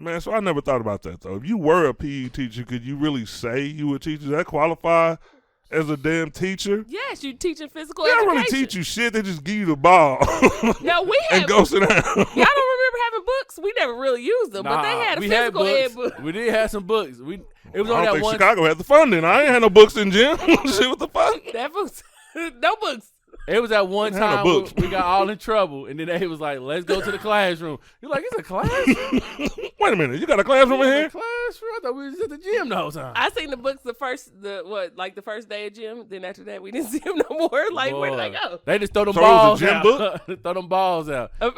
Man, so I never thought about that, though. If you were a PE teacher, could you really say you were a teacher? Does that qualify as a damn teacher? Yes, you teaching physical They education. don't really teach you shit. They just give you the ball. No, we had. And go sit down. Y'all don't remember having books? We never really used them, but they had a physical ed book. We did have some books. It was I on don't that think one. Chicago had the funding. I ain't had no books in gym. Shit, what the fuck? That books, no books. It was at one They had time no books. we got all in trouble, and then they was like, "Let's go to the classroom." You're like, "It's a classroom? Wait a minute. You got a classroom in here? Classroom? I thought we was at the gym the whole time." I seen the books the first day of gym. Then after that, we didn't see them no more. Like, where did they go? They just throw them So it was a balls gym out. book? Throw them balls out. pull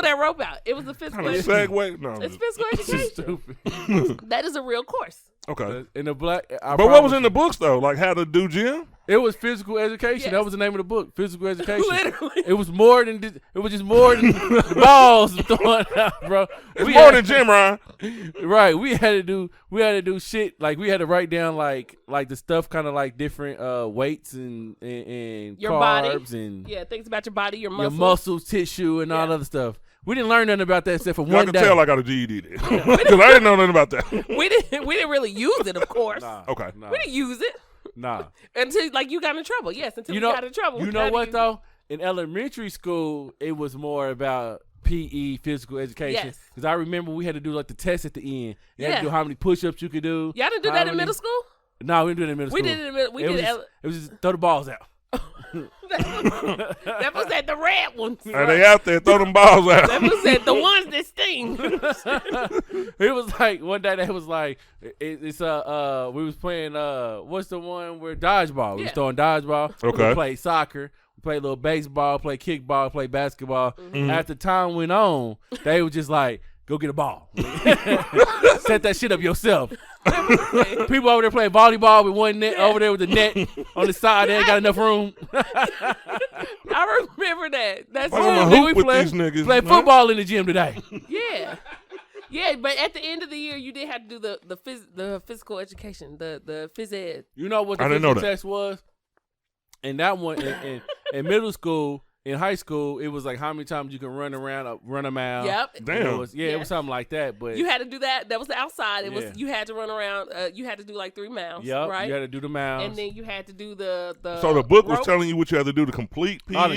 that rope out. It was a physical Kind of education. segue? No. It's physical education. Stupid. That is a real course. Okay. In the black, But what was in the books, though? Like how to do gym? It was physical education. Yes. That was the name of the book. Physical education. Literally. It was more than this. It was just more than the balls throwing out, bro. It's more than gym, Ryan. Right. We had to do shit. Like we had to write down like the stuff, kind of like different weights and Your carbs body. and Yeah, things about your body, your your muscles. muscles, tissue, and all other stuff. We didn't learn nothing about that except for I one can day. tell I got a GED then. Because I didn't know nothing about that. We didn't really use it, of course. Okay. Nah. We didn't use it Nah. until like you got in trouble. Yes, until You you know, got in trouble. you We know gotta what use though? In elementary school, it was more about PE, physical education. Yes. Because I remember we had to do like the test at the end. You had Yeah. to do how many push-ups you could do. Y'all didn't do how that in many- middle school? No, we didn't do it in middle We school. did it in middle. We it did was it. just, it was just throw the balls out. That was at the red ones. And they out there, throw them balls out. That was at the ones that sting. It was like one day they was like we was playing what's the one where dodgeball. We was Yeah. throwing dodgeball. Okay. We played soccer. We played a little baseball, played kickball, played basketball. After time went on, they was just like, go get a ball. Set that shit up yourself. People over there playing volleyball with one net over there with the net on the side. They ain't got enough room. I remember that. That's I'm a true. hoop with these niggas. Play man. football in the gym today. Yeah. Yeah, but at the end of the year, you did have to do the physical education, the phys ed. You know what the I didn't know physical that. test was? And that one in middle school, in high school, it was like how many times you can run a mile. Yep. Damn. It was, it was something like that. But You had to do that. That was the outside. It Yeah. was you had to run around. You had to do like 3 miles. yep, Right. you had to do the miles. And then you had to do the. So the book was rope. telling you what you had to do to complete PE? Oh,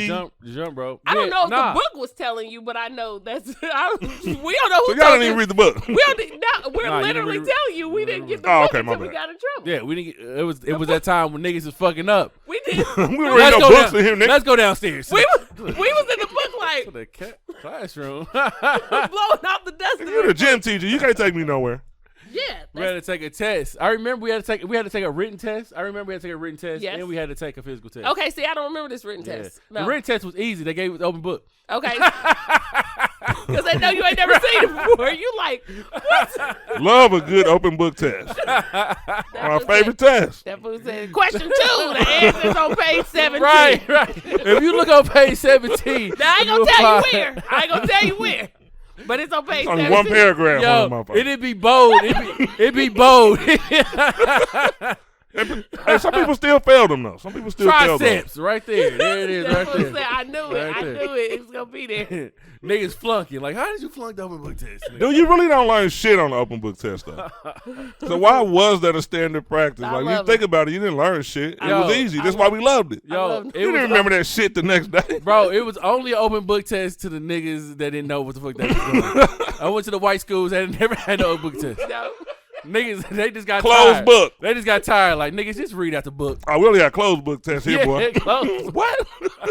the jump, bro. I don't know if nah. the book was telling you, but I know that's. we don't know So who y'all told didn't you. even read the book. We don't. No, we're Nah, you didn't literally read- telling you we didn't get the Oh, book okay, my until we bad. got in trouble. Yeah, we didn't. It was that time when niggas was fucking up. We did. We were Let's reading go no books down- in here, nigga. Let's go downstairs. we was in the book like to the classroom. blowing off the dust. If you're the gym teacher, you can't take me nowhere. Yeah. We had to take a test. I remember we had to take a written test. I remember we had to take a written test, Yes. and we had to take a physical test. Okay. See, I don't remember this written Yeah. test. The No. written test was easy. They gave us open book. Okay. Because they know you ain't never seen it before. You like, what? Love a good open book test. My favorite test. That fool said, question 2, the answer's on page 17. Right. If you look on page 17, Now, I ain't you'll gonna tell you find- where. I ain't gonna tell you where. But it's on page Only 17. one paragraph on Yo, the motherfucker. it'd be bold. It'd be bold. Hey, some people still fail them, though. Some people still fail them. Triceps, right there. There it is, That's right what I there. said. I knew it. Right I there. knew it. It was gonna be there. Niggas flunking. Like, how did you flunk the open book test? man? Dude, you really don't learn shit on the open book test, though. So why was that a standard practice? I Like, you love think it. about it, you didn't learn shit. It Yo, was easy. I That's why we loved it. Yo, love- it You was didn't remember that shit the next day. Bro, it was only an open book test to the niggas that didn't know what the fuck that was doing. I went to the white schools that never had no open book test. No. Niggas, they just got Closed tired. book. They just got tired. Like, niggas, just read out the book. Oh, we only got closed book tests here, boy. closed. What?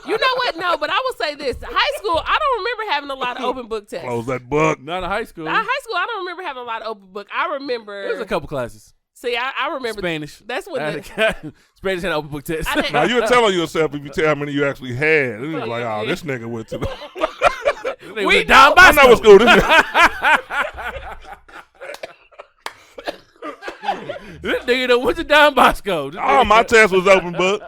You know what? No, but I will say this. High school, I don't remember having a lot of open book tests. Close that book. Not in high school. High school, I don't remember having a lot of open book. I remember. There was a couple classes. See, I remember. Spanish. That's when Spanish had an open book test. I didn't- Now, you were telling yourself if you tell how many you actually had. It was like, oh, this nigga went to the... They We went down know- by I know what school this is. This nigga done went to Don Bosco. This All nigga- my test was open book.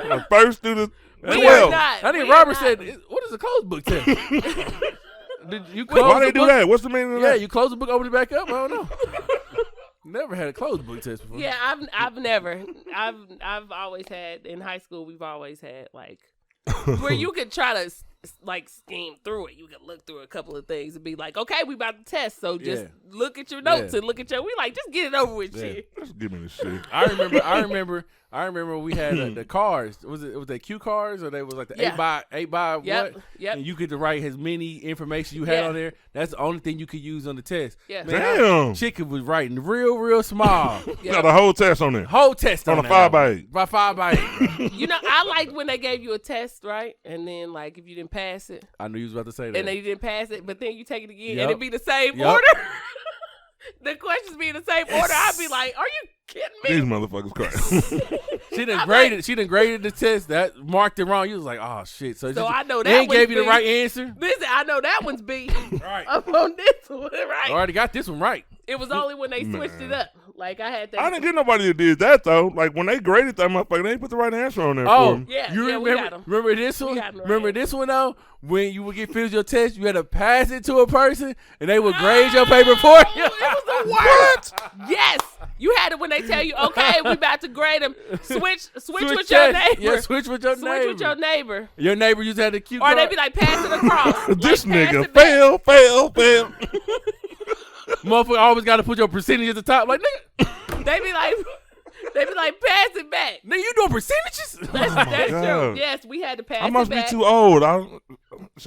From first through the We 12. are not. I think We are Robert not. said, "What is a closed book test?" Did you Why close they the do book? that? What's the meaning of Yeah, that? you close the book, open it back up. I don't know. Never had a closed book test before. Yeah, I've never. I've always had in high school. We've always had like where you could try to like scheme through it. You could look through a couple of things and be like, okay, we about to test, so just look at your notes and look at your. We like just get it over with, shit. Just give me the shit. I remember we had the cars. Was they cue cars or they was like the 8 by Yep, what? yep. And you could write as many information you had Yeah. on there. That's the only thing you could use on the test. Yeah. Damn. Chicken was writing real small. Got the whole test on there. Whole test On on a that 5x8. By 5x8. You know, I liked when they gave you a test, right? And then like if you didn't pass it, I knew you was about to say that. and then you didn't pass it, but then you take it again, Yep. and it be the same Yep. order. The questions be in the same order. I'd be like, are you kidding These me? motherfuckers crazy. She done graded the test. That marked it wrong. You was like, oh shit. So I know they that ain't gave one's you the B. right answer. Listen, I know that one's B. Right. I'm on this one, right? I already got this one right. It was only when they switched it up. Like I had that. I didn't get nobody that did that though. Like when they graded that motherfucker, they put the right answer on there for Oh, him. Yeah, you yeah, we got 'em. remember this one? got 'em right. Remember this one though? When you would get finished your test, you had to pass it to a person, and they would grade your paper for you. It was the worst. Yes, you had it when they tell you, okay, we about to grade them. Switch with your tests. neighbor. Yeah, switch with your Switch neighbor. with your neighbor. Your neighbor used to have the cue Or card. they be like, pass it across. This Like, pass nigga it back. fail. Motherfucker always got to put your percentage at the top. Like, nigga, They be like, pass it back. nigga, you doing percentages? That's true. God. Yes, we had to pass I must it be back. too old. I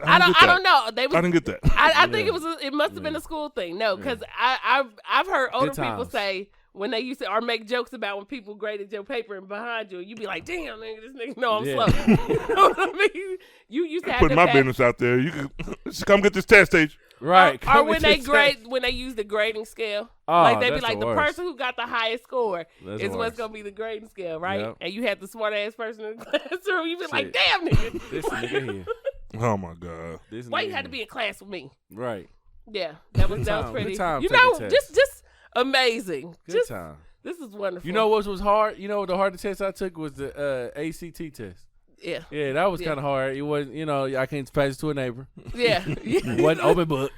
I don't know. They was, I didn't get that. I think it must have been a school thing. No, because I've heard older people times. say when they used to or make jokes about when people graded your paper and behind you, you be like, damn, nigga, this nigga know I'm Yeah. slow. You know what I mean? You used to have Putting to my pass. business out there. You can come get this test, teacher. Right. Or come when with they your grade test. when they use the grading scale. Oh, Like they be that's like the the worst. person who got the highest score That's is the what's worst. gonna be the grading scale, right? Yep. And you had the smart ass person in the classroom, you be like, Shit. damn nigga. This nigga here. Oh my god. This Why you nigga had to here. be in class with me? Right. Yeah. That was time. pretty Good time you taking know, tests. just amazing. Good just time. this is wonderful. You know what was hard? You know the hardest test I took was the ACT test. Yeah. Yeah, that was Yeah. kind of hard. It wasn't, I can't pass it to a neighbor. Yeah. It wasn't open book.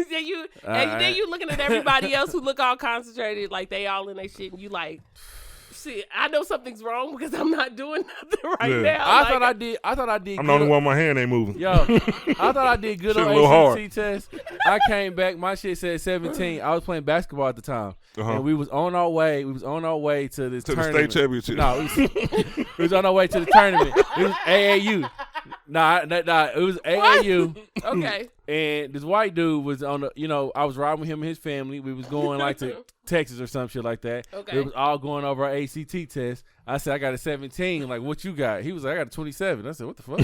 Yeah, and then you looking at everybody else who look all concentrated, like they all in their shit, and you like, shit, I know something's wrong because I'm not doing nothing right Yeah. now. I Like, thought I did. I'm good the only on- one. My hand ain't moving. Yo, I thought I did good Shit on a little ACT hard. test. I came back. My shit said 17. I was playing basketball at the time, Uh-huh. and we was on our way. We was on our way to this To the tournament. state championship. No, we was on our way to the tournament. It was AAU. Nah, it was AAU. Okay. And this white dude was on the, I was riding with him and his family. We was going like to Texas or some shit like that. Okay. We was all going over our ACT test. I said, I got a 17. Like, what you got? He was like, I got a 27. I said, what the fuck?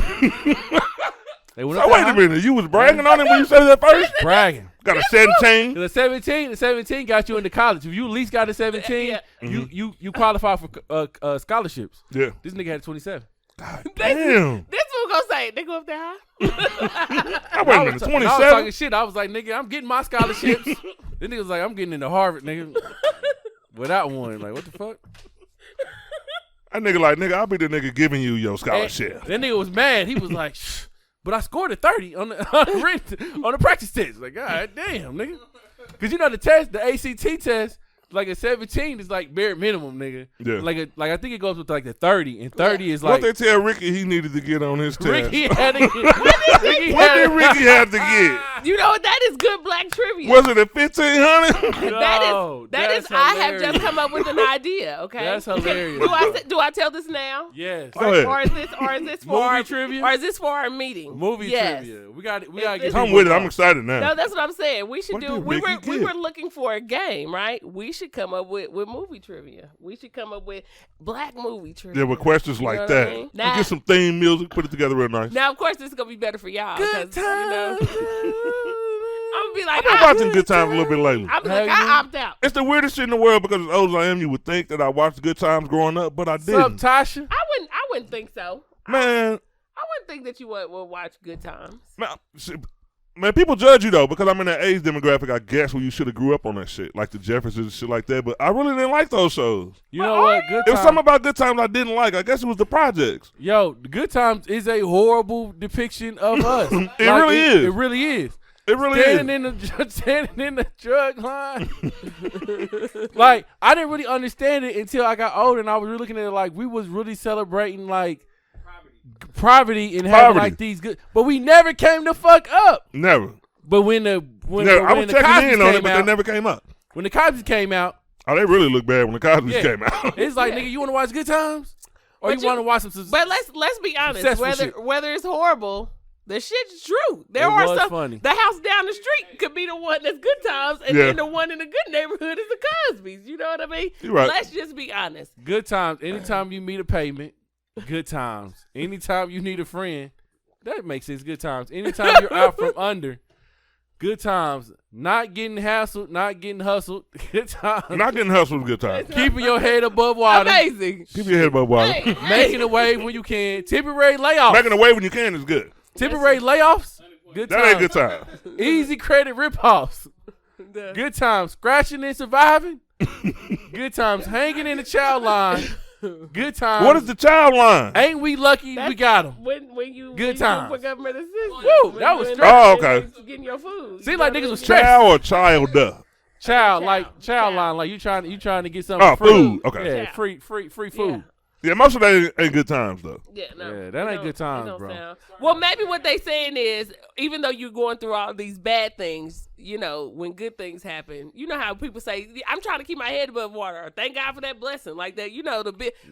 They went So up wait there a minute. You was bragging on him when you said that first? bragging. Got a 17? The 17 got you into college. If you at least got a 17, Yeah. you qualify for scholarships. Yeah. This nigga had a 27. Damn. This one gonna say it. They go up there high. Wait a I minute. was talking 27? shit. I was like, nigga, I'm getting my scholarships. This nigga was like, I'm getting into Harvard, nigga. Without one. Like, what the fuck? That nigga like, nigga, I'll be the nigga giving you your scholarship. That nigga was mad. He was like, shh. But I scored a 30 on the practice test. Like, God damn, nigga. Because the ACT test, like a 17 is like bare minimum, nigga. Yeah. Like I think it goes with like the 30, and 30 is What like they tell Ricky he needed to get on his test? Ricky had to get. What did Ricky have to get? You know what? That is good black trivia. Was it a 1,500? No, that is. that's I have just hilarious. come up with an idea. Okay. That's hilarious. Do I tell this now? Yes. Go ahead. Or is this for Movie our, trivia? Or is this for our meeting? Movie Yes. trivia. We got If get. this- I'm with it. I'm excited now. No, that's what I'm saying. We should What do. did We Ricky were get? looking for a game, right? We should come up with movie trivia. We should come up with black movie trivia. Yeah, with questions You know like what I that. mean? We'll Now- get some theme music, put it together real nice. Now, of course, this is gonna be better for y'all. Good 'cause, you know, times. I'm gonna be like, I've been watching Good Times a little bit lately. I'm like, Have you? I opt out. It's the weirdest shit in the world because as old as I am, you would think that I watched Good Times growing up, but I What's up, didn't. Tasha? I wouldn't think so. Man, I wouldn't think that you would watch Good Times. man, shit, Man, people judge you though because I'm in that age demographic. I guess where you should have grew up on that shit, like the Jeffersons and shit like that. But I really didn't like those shows. You know what? Good It was Times. something about Good Times I didn't like. I guess it was the projects. Yo, the Good Times is a horrible depiction of us. It really is. It really is. It really is. Standing in the drug line. Like, I didn't really understand it until I got older, and I was really looking at it like we was really celebrating like poverty and having like these good, but we never came the fuck up. Never. But when I was the checking Cosby's in on it, came but out, they never came up. when the Cosby's came out, Oh, they really look bad when the Cosby's Yeah. came out. it's like, nigga, you want to watch Good Times, or But you want to watch some? But let's be honest. Successful Whether it's horrible, the shit's true. There It are was some. funny. The house down the street could be the one that's Good Times, and Yeah. then the one in the good neighborhood is the Cosby's. You know what I mean? You're right. Let's just be honest. Good Times. Anytime you meet a payment, Good Times. Anytime you need a friend, that makes sense. Good Times. Anytime you're out from under, Good Times. Not getting hassled, not getting hustled. Good Times. Not getting hustled was Good Times. Keeping your head above water. Amazing. Keep your head above water. Hey, Making a wave when you can. Temporary layoffs. Making a way when you can is good. Temporary layoffs. Good That Times. ain't Good Time. Easy credit ripoffs. Good Times. Scratching and surviving. Good Times. Hanging in the child line. Good Times. What is the child line? Ain't we lucky we got them? When you Good when times. You for government assistance. Woo, that was When- straight. Oh, okay. when Getting your food. Seems You like know niggas what was I mean? stressed. Child or childer? Child Child. line, like you trying to get something Oh, free. food. Okay. Yeah, Child. free food. Yeah, most of that ain't Good Times though. Yeah, no. Yeah, that ain't It good times, don't bro. sound- Well, maybe what they saying is, even though you're going through all these bad things, you know, when good things happen, you know how people say, "I'm trying to keep my head above water." Or, thank God for that blessing, like that. You know,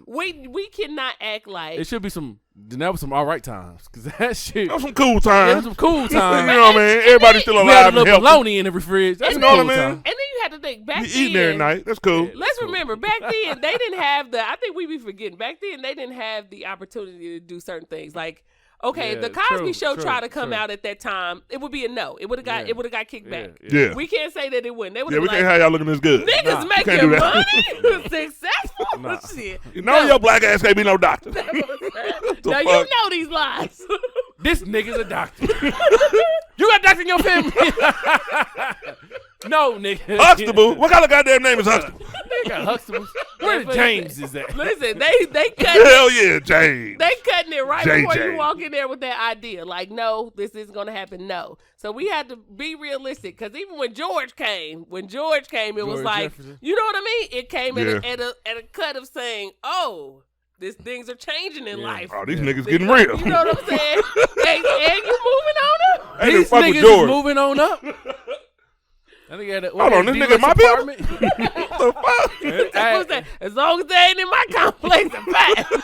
we cannot act like It should be some. That was some all right times, cause that shit. That was some cool That was times. some cool You times. know what I mean? Everybody's still We had alive a and little healthy. bologna in the refrigerator. That's You a know cool what I mean? time. And then you had to think back You eating every then. night. That's cool. Let's remember, back then they didn't have the. I think we be forgetting. Back then they didn't have the opportunity to do certain things. Like, okay, if Yeah, the Cosby true, Show true, tried to come true. out at that time, it would be a no. It would have got. Yeah. It would have got kicked back. Yeah. We can't say that it wouldn't. They would Yeah, have we like, can't have y'all looking this good. niggas Nah, can't making do that. money, successful. Nah. Shit. You know your black ass can't be no doctor. now the you fuck? know these lies. This nigga's a doctor. You got a doctor in your family? No, nigga. Huxtable. What kind of goddamn name is Huxtable? They got Huxtables. Where the James is at? Listen, they cut. Hell yeah, James. They cutting it right JJ. before you walk in there with that idea. Like, no, this isn't going to happen. No. So we had to be realistic. Because even when George came, it was George like, Jefferson. you know what I mean? It came Yeah. at a cut of saying, oh, things are changing in Yeah. life. Oh, these Yeah. niggas getting real. You know what I'm saying? and you moving on up. Hey, These fuck with niggas is George. moving on up. I think had a, Hold on, this nigga my people? apartment. What the fuck? That's what I'm saying. As long as they ain't in my complex, I'm fine.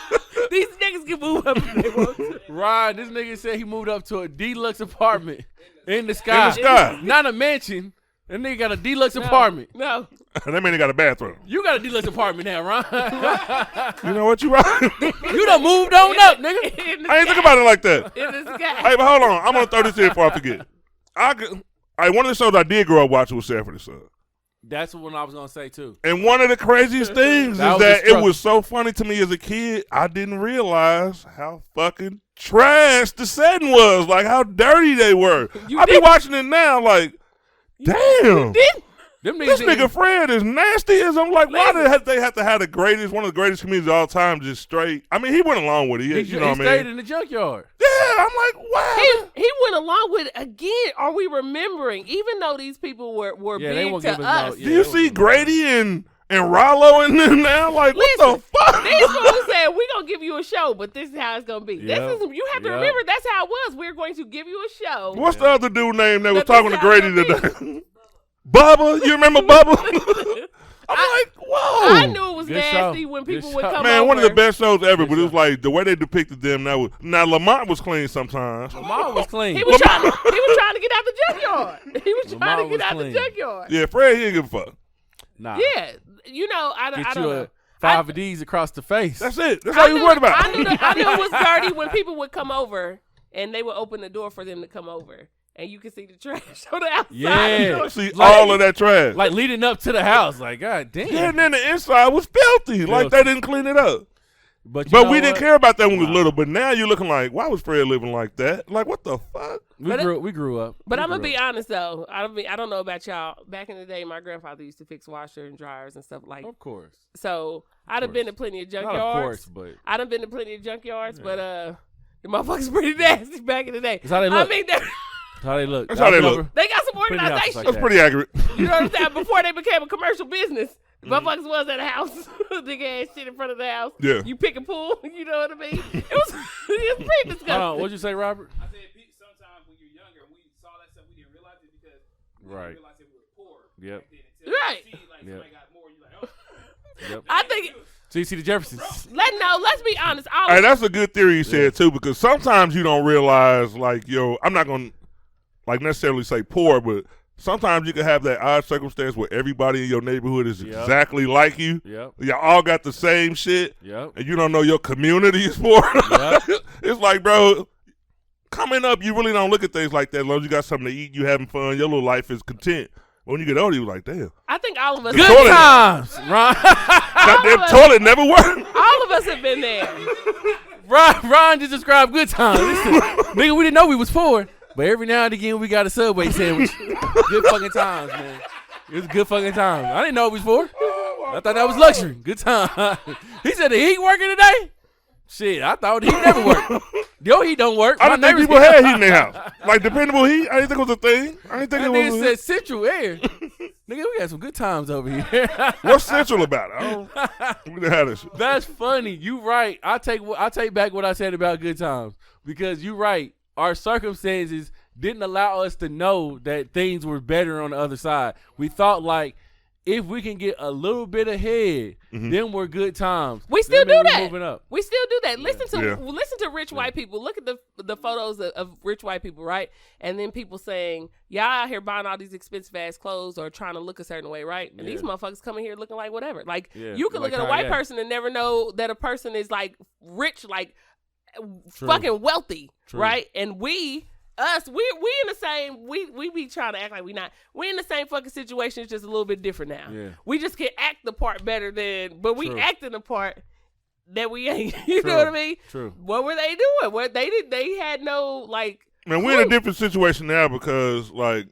These niggas can move up if they want to. Ryan, this nigga said he moved up to a deluxe apartment in the sky. sky. Not a mansion. That nigga got a deluxe apartment. No. That man ain't got a bathroom. You got a deluxe apartment now, Ryan. You know what? You right. You done moved on up, nigga. In the I ain't sky. think about it like that. In the sky. Hey, but hold on. I'm gonna throw this in before I forget. One of the shows I did grow up watching was Sanford and Son. That's what I was gonna say too. And one of the craziest things That is was that the it struggle. was so funny to me as a kid. I didn't realize how fucking trash the setting was. Like how dirty they were. You I be didn't? watching it now. Like, damn. Didn't? Them This niggas nigga Fred is nasty as I'm like, why Listen. did they have to have the greatest, one of the greatest comedians of all time just straight? I mean, he went along with it, he, you know what I stayed mean? in the junkyard. Yeah, I'm like, wow. He went along with it again. Are we remembering? Even though these people were Yeah, they big won't to give us no- us. yeah. Do you see Grady and Rollo in them now? Like, what Listen, the fuck? These fools said, we're going to give you a show, but this is how it's going to be. Yep. You have to Yep. remember that's how it was. We're going to give you a show. What's the other dude name that was But talking this to how Grady it's gonna today? Bubba? You remember Bubba? I'm like, whoa. I knew it was Good nasty show. when Good people would show. come Man, over. one of the best shows ever, Good but it was show. like the way they depicted them. Now Lamont was clean sometimes. Lamar was clean. He was trying to get out the junkyard. He was Lamar trying to was get out clean. the junkyard. Yeah, Fred, he didn't give a fuck. Nah. Yeah. You know, I Get don't you know. a 5 of these across the face. That's it. That's all you was worried about. I knew it was dirty when people would come over and they would open the door for them to come over. And you could see the trash on the outside. Yeah. I see Like- all of that trash. Like leading up to the house. Like, God damn. Yeah, and then the inside was filthy. Like they didn't clean it up. But we didn't care about that when we was little. But now you're looking like, why was Fred living like that? Like, what the fuck? We grew up. But I'm gonna be honest though. I don't know about y'all. Back in the day, my grandfather used to fix washer and dryers and stuff like. Of course. So I'd have been to plenty of junkyards. Not of course, but I'd have been to plenty of junkyards, but the motherfuckers pretty nasty back in the day. That's how they look. I mean, That's how they look. That's how they look. they got some organization. Like That's pretty accurate. You know what I'm saying? Before they became a commercial business, motherfuckers was at a house, nigga ass shit in front of the house. Yeah. You pick and pull. You know what I mean? It was pretty disgusting. Hold on, what'd you say, Robert? I said sometimes when you're younger and we saw that stuff, we didn't realize it because we didn't realize it was poor. Yep. Back then until Right. You see, like, somebody got more, you're like, oh. Yep. I think. So you see the Jeffersons. Let's be honest. Hey, that's a good theory you said too, because sometimes you don't realize, like, yo, I'm not gonna like necessarily say poor, but sometimes you can have that odd circumstance where everybody in your neighborhood is exactly like you. Yep. Y'all all got the same shit. Yep. And you don't know your community is poor. Yep. It's like, bro, coming up, you really don't look at things like that. As long as you got something to eat, you having fun, your little life is content. When you get older, you're like, damn. I think all of us. Good toilet. times, Ron. Goddamn toilet never worked. All of us have been there. Ron just described good times. Listen, nigga, we didn't know we was poor, but every now and again we got a Subway sandwich. Good fucking times, man. It was good fucking times. I didn't know we was poor. I thought that was luxury. Good time. He said the heat working today. Shit, I thought heat never worked. Your heat don't work. I didn't think people had heat in their house. Like dependable heat, I didn't think it was a thing. I didn't think That it nigga was. said central air. Nigga, we had some good times over here. What's central about it? We didn't have this shit. That's funny. You right. I take back what I said about good times because you right. Our circumstances didn't allow us to know that things were better on the other side. We thought like if we can get a little bit ahead, then we're good times. We still do that. Moving up. We still do that. Listen Yeah. to rich white people. Look at the photos of rich white people, right? And then people saying, y'all out here buying all these expensive ass clothes or trying to look a certain way, right? And these motherfuckers coming here looking like whatever. Like you can like look at a white Kanye. person and never know that a person is like rich, like fucking wealthy, right? And we in the same we be trying to act like we not. We in the same fucking situation. It's just a little bit different now. Yeah. We just can act the part better than, but we True. acting the part that we ain't. You True. know what I mean? True. What were they doing? What they did? They had no like. Man, we're in a different situation now because like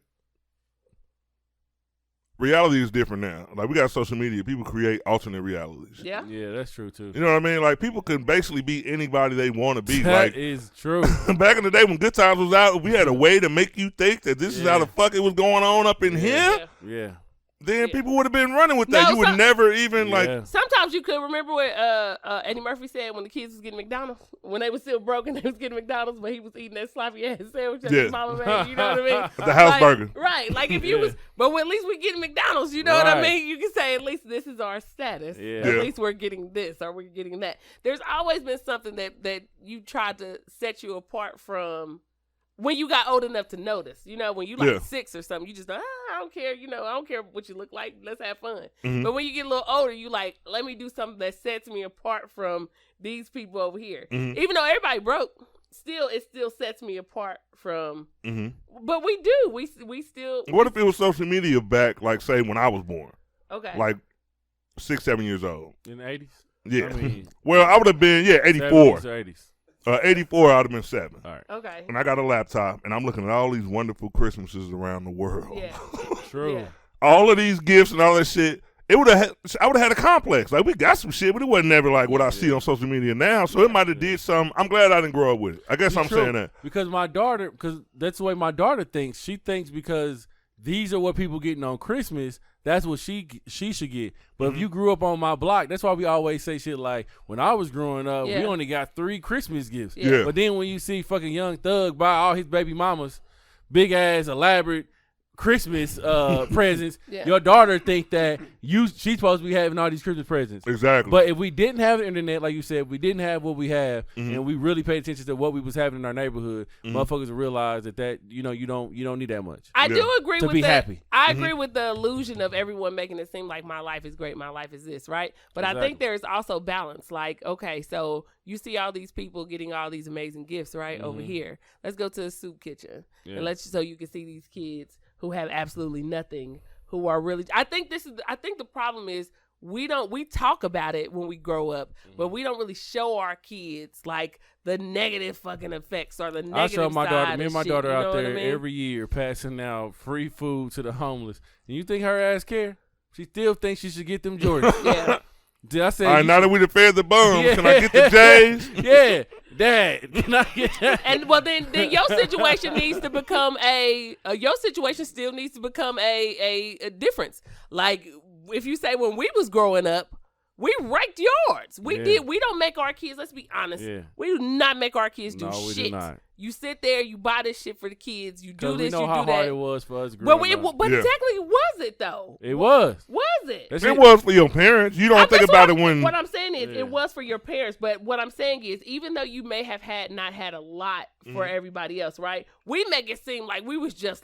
reality is different now. Like we got social media, people create alternate realities. Yeah. Yeah, that's true too. You know what I mean? Like people can basically be anybody they want to be. That Like is true. back in the day when Good Times was out, we had a way to make you think that this is how the fuck it was going on up in here. Yeah. Then people would have been running with that. No, You would never even like. Sometimes you could remember what Eddie Murphy said when the kids was getting McDonald's, when they was still broke and they was getting McDonald's, but he was eating that sloppy ass sandwich that his mama made. You know what I mean? The house burger. Right. Like if you was, but at least we getting McDonald's. You know what I mean? You can say at least this is our status. Yeah. At least we're getting this or we're getting that. There's always been something that you tried to set you apart from. When you got old enough to notice, you know, when you like 6 or something, you just I don't care, you know, I don't care what you look like. Let's have fun. But when you get a little older, you like, let me do something that sets me apart from these people over here. Even though everybody broke, it still sets me apart from. But we do, we still. What if it was social media back, like say when I was born? Okay. Like 6, 7 years old. In the 80s? Yeah. I mean, well, I would have been 84. 70s or 80s. 84, I would have been 7. All right. Okay. And I got a laptop, and I'm looking at all these wonderful Christmases around the world. Yeah. True. Yeah. All of these gifts and all that shit. I would have had a complex. Like we got some shit, but it wasn't never like what I see on social media now. So it might have did something. I'm glad I didn't grow up with it. I guess It's I'm true. saying that. Because that's the way my daughter thinks. She thinks because these are what people getting on Christmas, that's what she should get. But if you grew up on my block, that's why we always say shit like, when I was growing up, we only got 3 Christmas gifts. Yeah. But then when you see fucking Young Thug buy all his baby mamas big ass elaborate Christmas presents, your daughter think that she's supposed to be having all these Christmas presents. Exactly. But if we didn't have the internet, like you said, if we didn't have what we have, and we really paid attention to what we was having in our neighborhood, motherfuckers would realize that you don't need that much. I do agree to with be that. happy. I agree with the illusion of everyone making it seem like my life is great, my life is this, right? But I think there's also balance. Like, okay, so you see all these people getting all these amazing gifts, right, over here. Let's go to the soup kitchen, and so you can see these kids who have absolutely nothing, who are really. I think the problem is we talk about it when we grow up, but we don't really show our kids like the negative fucking effects or the negative I show my daughter, side me and of my shit, daughter you know out what there I mean? every year passing out free food to the homeless. And you think her ass care? She still thinks she should get them Jordans. Yeah. Did I say? All right, now that we done fed the bums, Yeah. can I get the J's? Yeah, Dad. Can I get? And well, then your situation needs to become your situation still needs to become a difference. Like if you say when we was growing up, we raked yards. We don't make our kids. Let's be honest. Yeah. We do not make our kids do No, we do shit. not. You sit there, you buy this shit for the kids. You do this, we know you how do hard that. it was for us But growing up. but Yeah. technically, was it though? It was. Was it? That It shit- was for your parents. You don't think That's about what it when. What I'm saying is, Yeah. it was for your parents. But what I'm saying is, even though you may have not had a lot for everybody else, right? We make it seem like we was just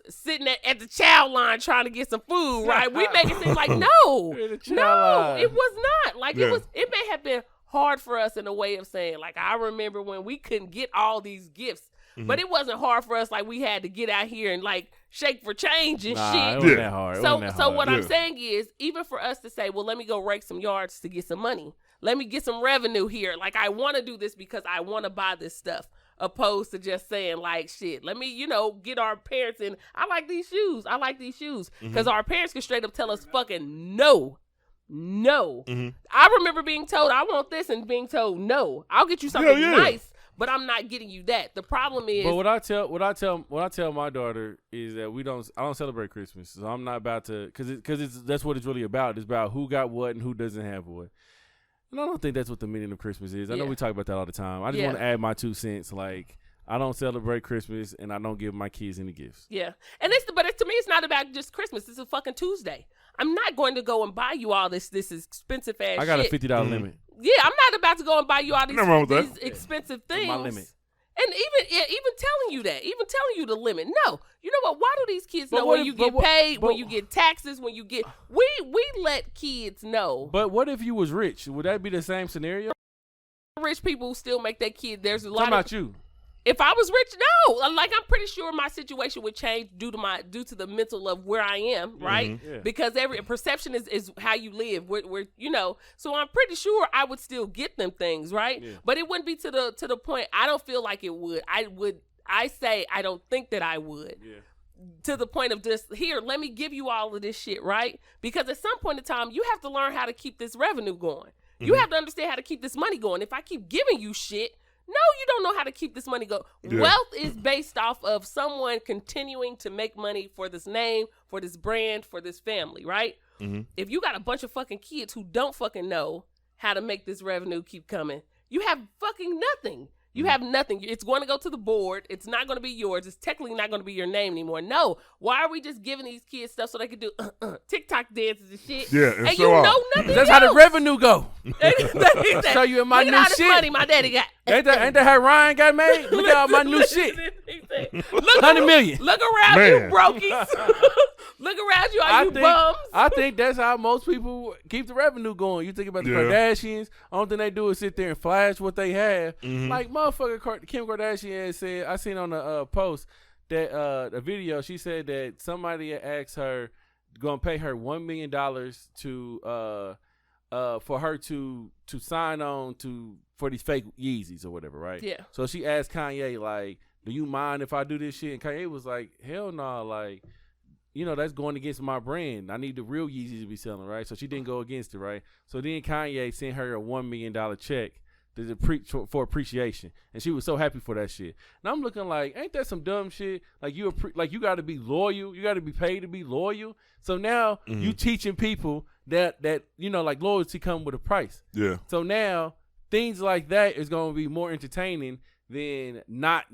sitting at the chow line trying to get some food, right? We make it seem like no, In the chow line. it was not. Like Yeah. it may have been hard for us in a way of saying, like, I remember when we couldn't get all these gifts, but it wasn't hard for us. Like we had to get out here and like shake for change and Nah, shit. it wasn't Yeah. that hard. It So, wasn't that hard. what I'm Yeah. saying is, even for us to say, well, let me go rake some yards to get some money. Let me get some revenue here. Like, I want to do this because I want to buy this stuff, opposed to just saying, like, shit, let me, get our parents in. I like these shoes. I like these shoes. Because our parents can straight up tell us fucking no. No. I remember being told, I want this, and being told, no. I'll get you something Yeah. nice, but I'm not getting you that. The problem is, But what I tell my daughter is that I don't celebrate Christmas, so I'm not about to, because that's what it's really about. It's about who got what and who doesn't have what. And I don't think that's what the meaning of Christmas is. I know Yeah. we talk about that all the time. I just Yeah. want to add my 2 cents. Like, I don't celebrate Christmas, and I don't give my kids any gifts. yeah. And to me, it's not about just Christmas. It's a fucking Tuesday. I'm not going to go and buy you all this expensive ass shit. I got a $50 limit. Yeah, I'm not about to go and buy you all these, Nothing wrong with that. these expensive things. my limit. And even telling you that, even telling you the limit. No, you know what? Why do these kids But know what when if- you but get what- paid, but- when you get taxes, when you get? We let kids know. But what if you was rich? Would that be the same scenario? Rich people still make their kids. There's a Talking lot of. about you. If I was rich, no. Like, I'm pretty sure my situation would change due to the mental of where I am, right? Yeah. Because every perception is how you live. We're so I'm pretty sure I would still get them things, right? Yeah. But it wouldn't be to the point. I don't feel like it would. I say I don't think that I would. Yeah. To the point of just, here, let me give you all of this shit, right? Because at some point in time, you have to learn how to keep this revenue going. You have to understand how to keep this money going. If I keep giving you shit, no, you don't know how to keep this money going. Yeah. Wealth is based off of someone continuing to make money for this name, for this brand, for this family, right? If you got a bunch of fucking kids who don't fucking know how to make this revenue keep coming, you have fucking nothing. You have nothing. It's going to go to the board. It's not going to be yours. It's technically not going to be your name anymore. No. Why are we just giving these kids stuff so they can do TikTok dances and shit? Yeah, and and so you on. know nothing That's else. how the revenue go. I'll show you in my new all this shit. money my daddy got. Ain't that how Ryan got made? Look at all my new shit. Look 100 million. Look around Man. you, brokies. Look around you, all you bums. I think that's how most people keep the revenue going. You think about the Yeah. Kardashians, only thing they do is sit there and flash what they have. Like motherfucker Kim Kardashian had said, I seen on a post that a video, she said that somebody had asked her, gonna pay her $1 million to for her to sign on for these fake Yeezys or whatever, right? Yeah. So she asked Kanye, like, do you mind if I do this shit? And Kanye was like, hell no, like, that's going against my brand. I need the real Yeezys to be selling, right? So she didn't go against it, right? So then Kanye sent her a $1 million check for appreciation, and she was so happy for that shit. And I'm looking like, ain't that some dumb shit? Like you got to be loyal. You got to be paid to be loyal. So now you teaching people that like loyalty come with a price. Yeah. So now things like that is going to be more entertaining than not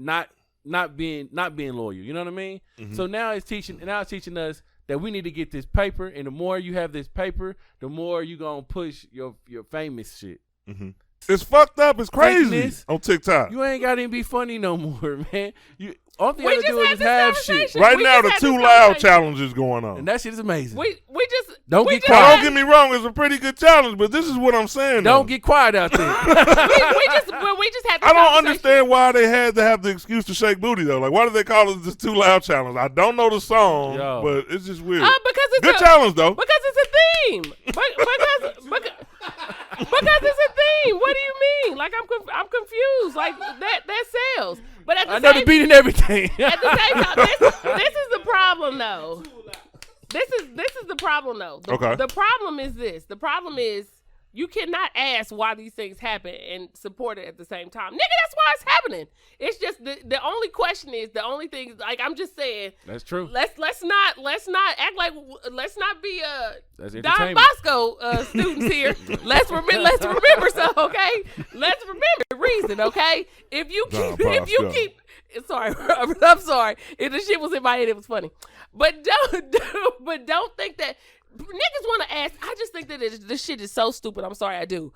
being loyal. You know what I mean? So now it's teaching us that we need to get this paper, and the more you have this paper, the more you gonna push your famous shit. It's fucked up. It's crazy Fakeness. on TikTok. You ain't gotta be funny no more, man. All thing We you gotta just do is had just this have conversation. shit, Right We now, just the had Too this Loud conversation. challenge is going on. and that shit is amazing. We just Don't we get just quiet. had- Don't get me wrong, it's a pretty good challenge, but this is what I'm saying. Don't though. get quiet out there. we just had. This I don't conversation. understand why they had to have the excuse to shake booty though. Like, why did they call it the Too Loud challenge? I don't know the song, Yo. but it's just weird. Because it's Good a, challenge though. Because it's a theme. Because it's a theme. What do you mean? Like I'm confused. Like that sells. But at the I know the beat and everything. At the same time, this is the problem though. This is the problem though. The problem is this. The problem is you cannot ask why these things happen and support it at the same time. Nigga, that's why it's happening. It's just the only question is the only thing like I'm just saying. That's true. Let's not act like let's not be Don Bosco students here. Let's remember so okay. Let's remember the reason, okay? If you keep sorry, I'm sorry. If the shit was in my head, it was funny. But don't think that niggas want to ask. I just think that this shit is so stupid. I'm sorry, I do.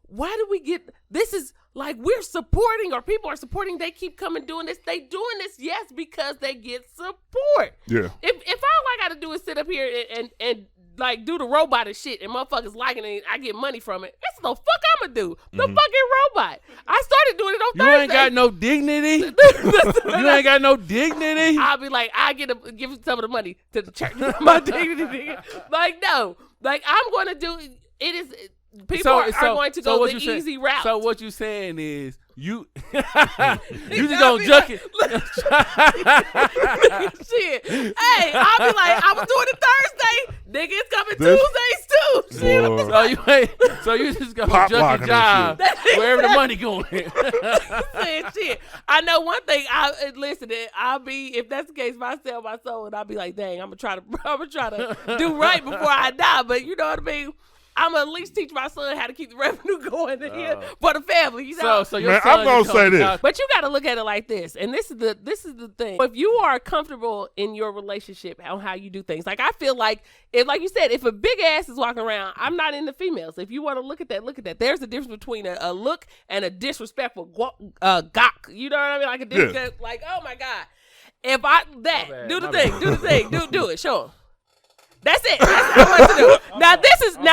Why do we get this? Is like we're supporting or people are supporting. They keep coming doing this. They doing this, yes, because they get support. Yeah. If all I got to do is sit up here and like do the robot and shit and motherfuckers liking it and I get money from it, that's the fuck I'ma do. The fucking robot. I started doing it on Thursday. You ain't got no dignity. You ain't got no dignity. I'll be like, I give some of the money to the church. My dignity. Like, no. Like, I'm going to do it. Is people are going to go the easy route. So what you saying is you just gonna juck it. Shit. Hey, I'll be like, I was doing it Thursday. Nigga, it's coming Tuesdays too. Shit. So you just gonna juck your job wherever the money going. Shit. I know one thing. Listen. I'll be if that's the case. If I sell my soul, and I'll be like, dang, I'm gonna try to do right before I die. But you know what I mean. I'm gonna at least teach my son how to keep the revenue going in here for the family. You know? So your man, son I'm gonna say this, but you got to look at it like this, and this is the thing. If you are comfortable in your relationship on how you do things, like I feel like if, like you said, if a big ass is walking around, I'm not into females. If you want to look at that, look at that. There's a difference between a look and a disrespectful gawk. You know what I mean? Like a disrespect, like oh my god. If do the thing, do it, show 'em. That's it. That's what I want to do. Now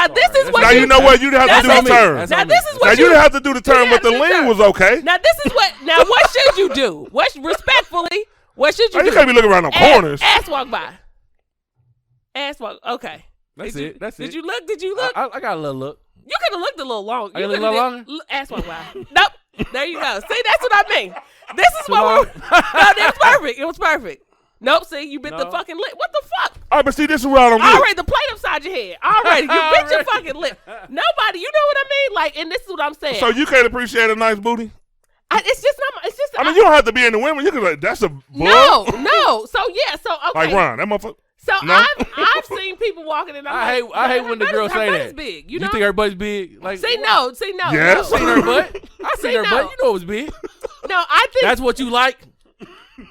this is what. Now you know what you'd have to do the turn. Now this is what you didn't have to do the turn, but the lean was okay. Now this is what. Now what should you do? Respectfully, what should you do? You can't be looking around the corners. Ass walk by. Ass walk. Okay. That's it. Did you look? Did you look? I got a little look. You could have looked a little long. You look a little longer? Ass walk by. Nope. There you go. See, that's what I mean. This is what we're. No, it was perfect. It was perfect. Nope, see, you bit the fucking lip. What the fuck? All right, but see, this is what I don't get. Already, the plate upside your head. Already, you bit your fucking lip. Nobody, you know what I mean? Like, and this is what I'm saying. So you can't appreciate a nice booty? It's just not. It's just. I mean, you don't have to be in the women. You can like, that's a bug. No. So yeah. So okay. Like Ron, that motherfucker. So no? I've seen people walking and I hate when the girls say that. Big, you think her butt's big? Like say no. Yes. I seen her butt. I seen her butt. You know it was big. No, I think that's what you like.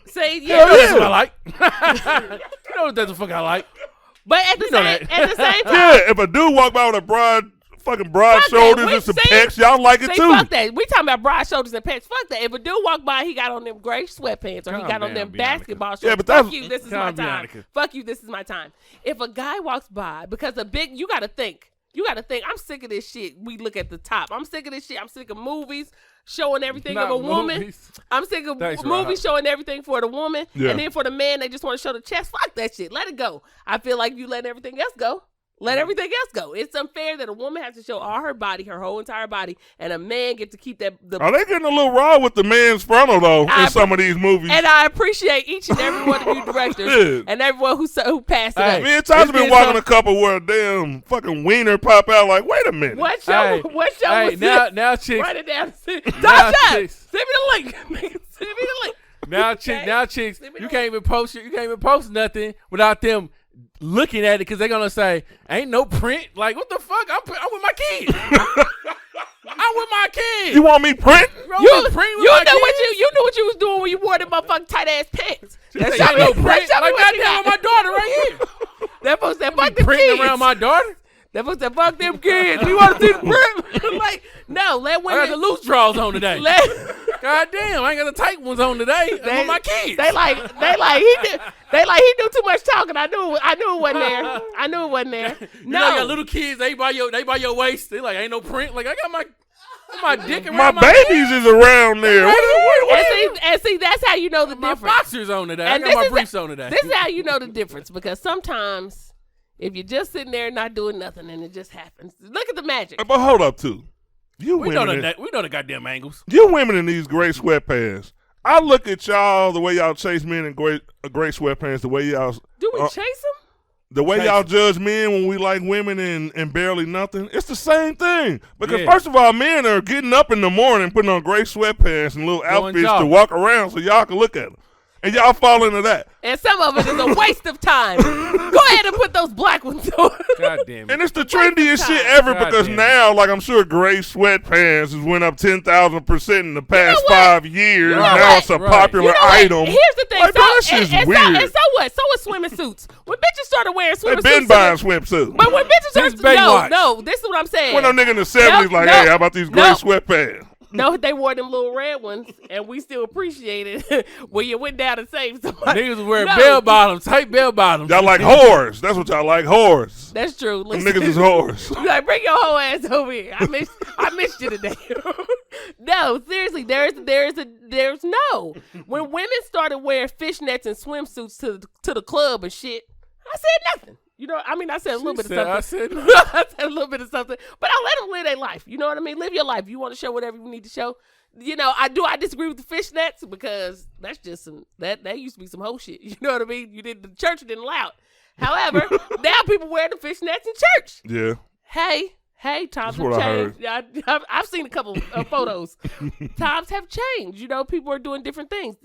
Say yeah. That's what I like. You know that's the fuck I like. But at the same time, yeah. If a dude walk by with a broad shoulders and some pecs, y'all like it too. Fuck that. We talking about broad shoulders and pecs. Fuck that. If a dude walk by, he got on them gray sweatpants or he got on them basketball shorts. Yeah, but that's, fuck you. This is my time. Fuck you. This is my time. If a guy walks by, because you got to think. I'm sick of this shit. We look at the top. I'm sick of this shit. I'm sick of movies showing everything of a woman. Movies. I'm sick of movies showing everything for the woman. Yeah. And then for the man, they just want to show the chest. Fuck that shit. Let it go. I feel like you let everything else go. Let everything else go. It's unfair that a woman has to show all her body, her whole entire body, and a man get to keep that. Are they getting a little raw with the man's frontal though in some of these movies? And I appreciate each and every one of you directors and everyone who passed it up. Me and Ty's been walking a couple where a damn fucking wiener pop out. Like, wait a minute. What show? Was this? Now chicks. Write it down. Tasha, send me the link. Send me the link. Now chicks. You can't even post nothing without them looking at it because they're gonna say, "Ain't no print." Like, what the fuck? I'm with my kid. I'm with my kid. You want me print? You knew what you was doing when you wore them motherfucking tight ass pants. That's ain't no print. Like goddamn, my daughter right here. That folks that fuck them printing kids around my daughter. That folks that fuck them kids. We want to see the print. Like, no, let women. I got the loose draws on today. God damn, I ain't got the tight ones on today. With my kids. They like he do too much talking. I knew it wasn't there. No, you got little kids. They by your waist. They like ain't no print. Like I got my dick around my babies kids. Is around there. And see, that's how you know the difference. My boxers on today. I got my briefs on today. This is how you know the difference because sometimes If you're just sitting there not doing nothing and it just happens, look at the magic. But hold up, too. We know the goddamn angles. You women in these gray sweatpants. I look at y'all the way y'all chase men in gray sweatpants. The way y'all do we chase them? The way y'all judge men when we like women and barely nothing. It's the same thing. Because first of all, men are getting up in the morning, putting on gray sweatpants and little outfits to walk around so y'all can look at them. And y'all fall into that. And some of it is a waste of time. Go ahead and put those black ones on. God damn it. And it's the trendiest shit ever because now, like I'm sure gray sweatpants has went up 10,000% in the past 5 years. Now it's a popular item. Here's the thing. Like, that shit's weird. And so what? So is swimming suits. When bitches started wearing swimming suits. They've been buying swimsuits. But when bitches started, no, this is what I'm saying. When a nigga in the 70s hey, how about these gray sweatpants? No, they wore them little red ones, and we still appreciate it when you went down to save somebody. Niggas wearing bell bottoms, tight bell bottoms. Y'all like whores. That's what y'all like, whores. That's true. Them niggas is whores. Like, bring your whole ass over here. I missed you today. No, seriously, there's no. When women started wearing fishnets and swimsuits to the club and shit, I said nothing. You know, I mean, I said a little bit of something. I said a little bit of something, but I let them live their life. You know what I mean? Live your life. You want to show whatever you need to show. You know, I disagree with the fishnets because that's just that used to be some whole shit. You know what I mean? The church didn't allow it. However, now people wear the fishnets in church. Yeah. Hey, times have changed. I've seen a couple of photos. Times have changed. You know, people are doing different things.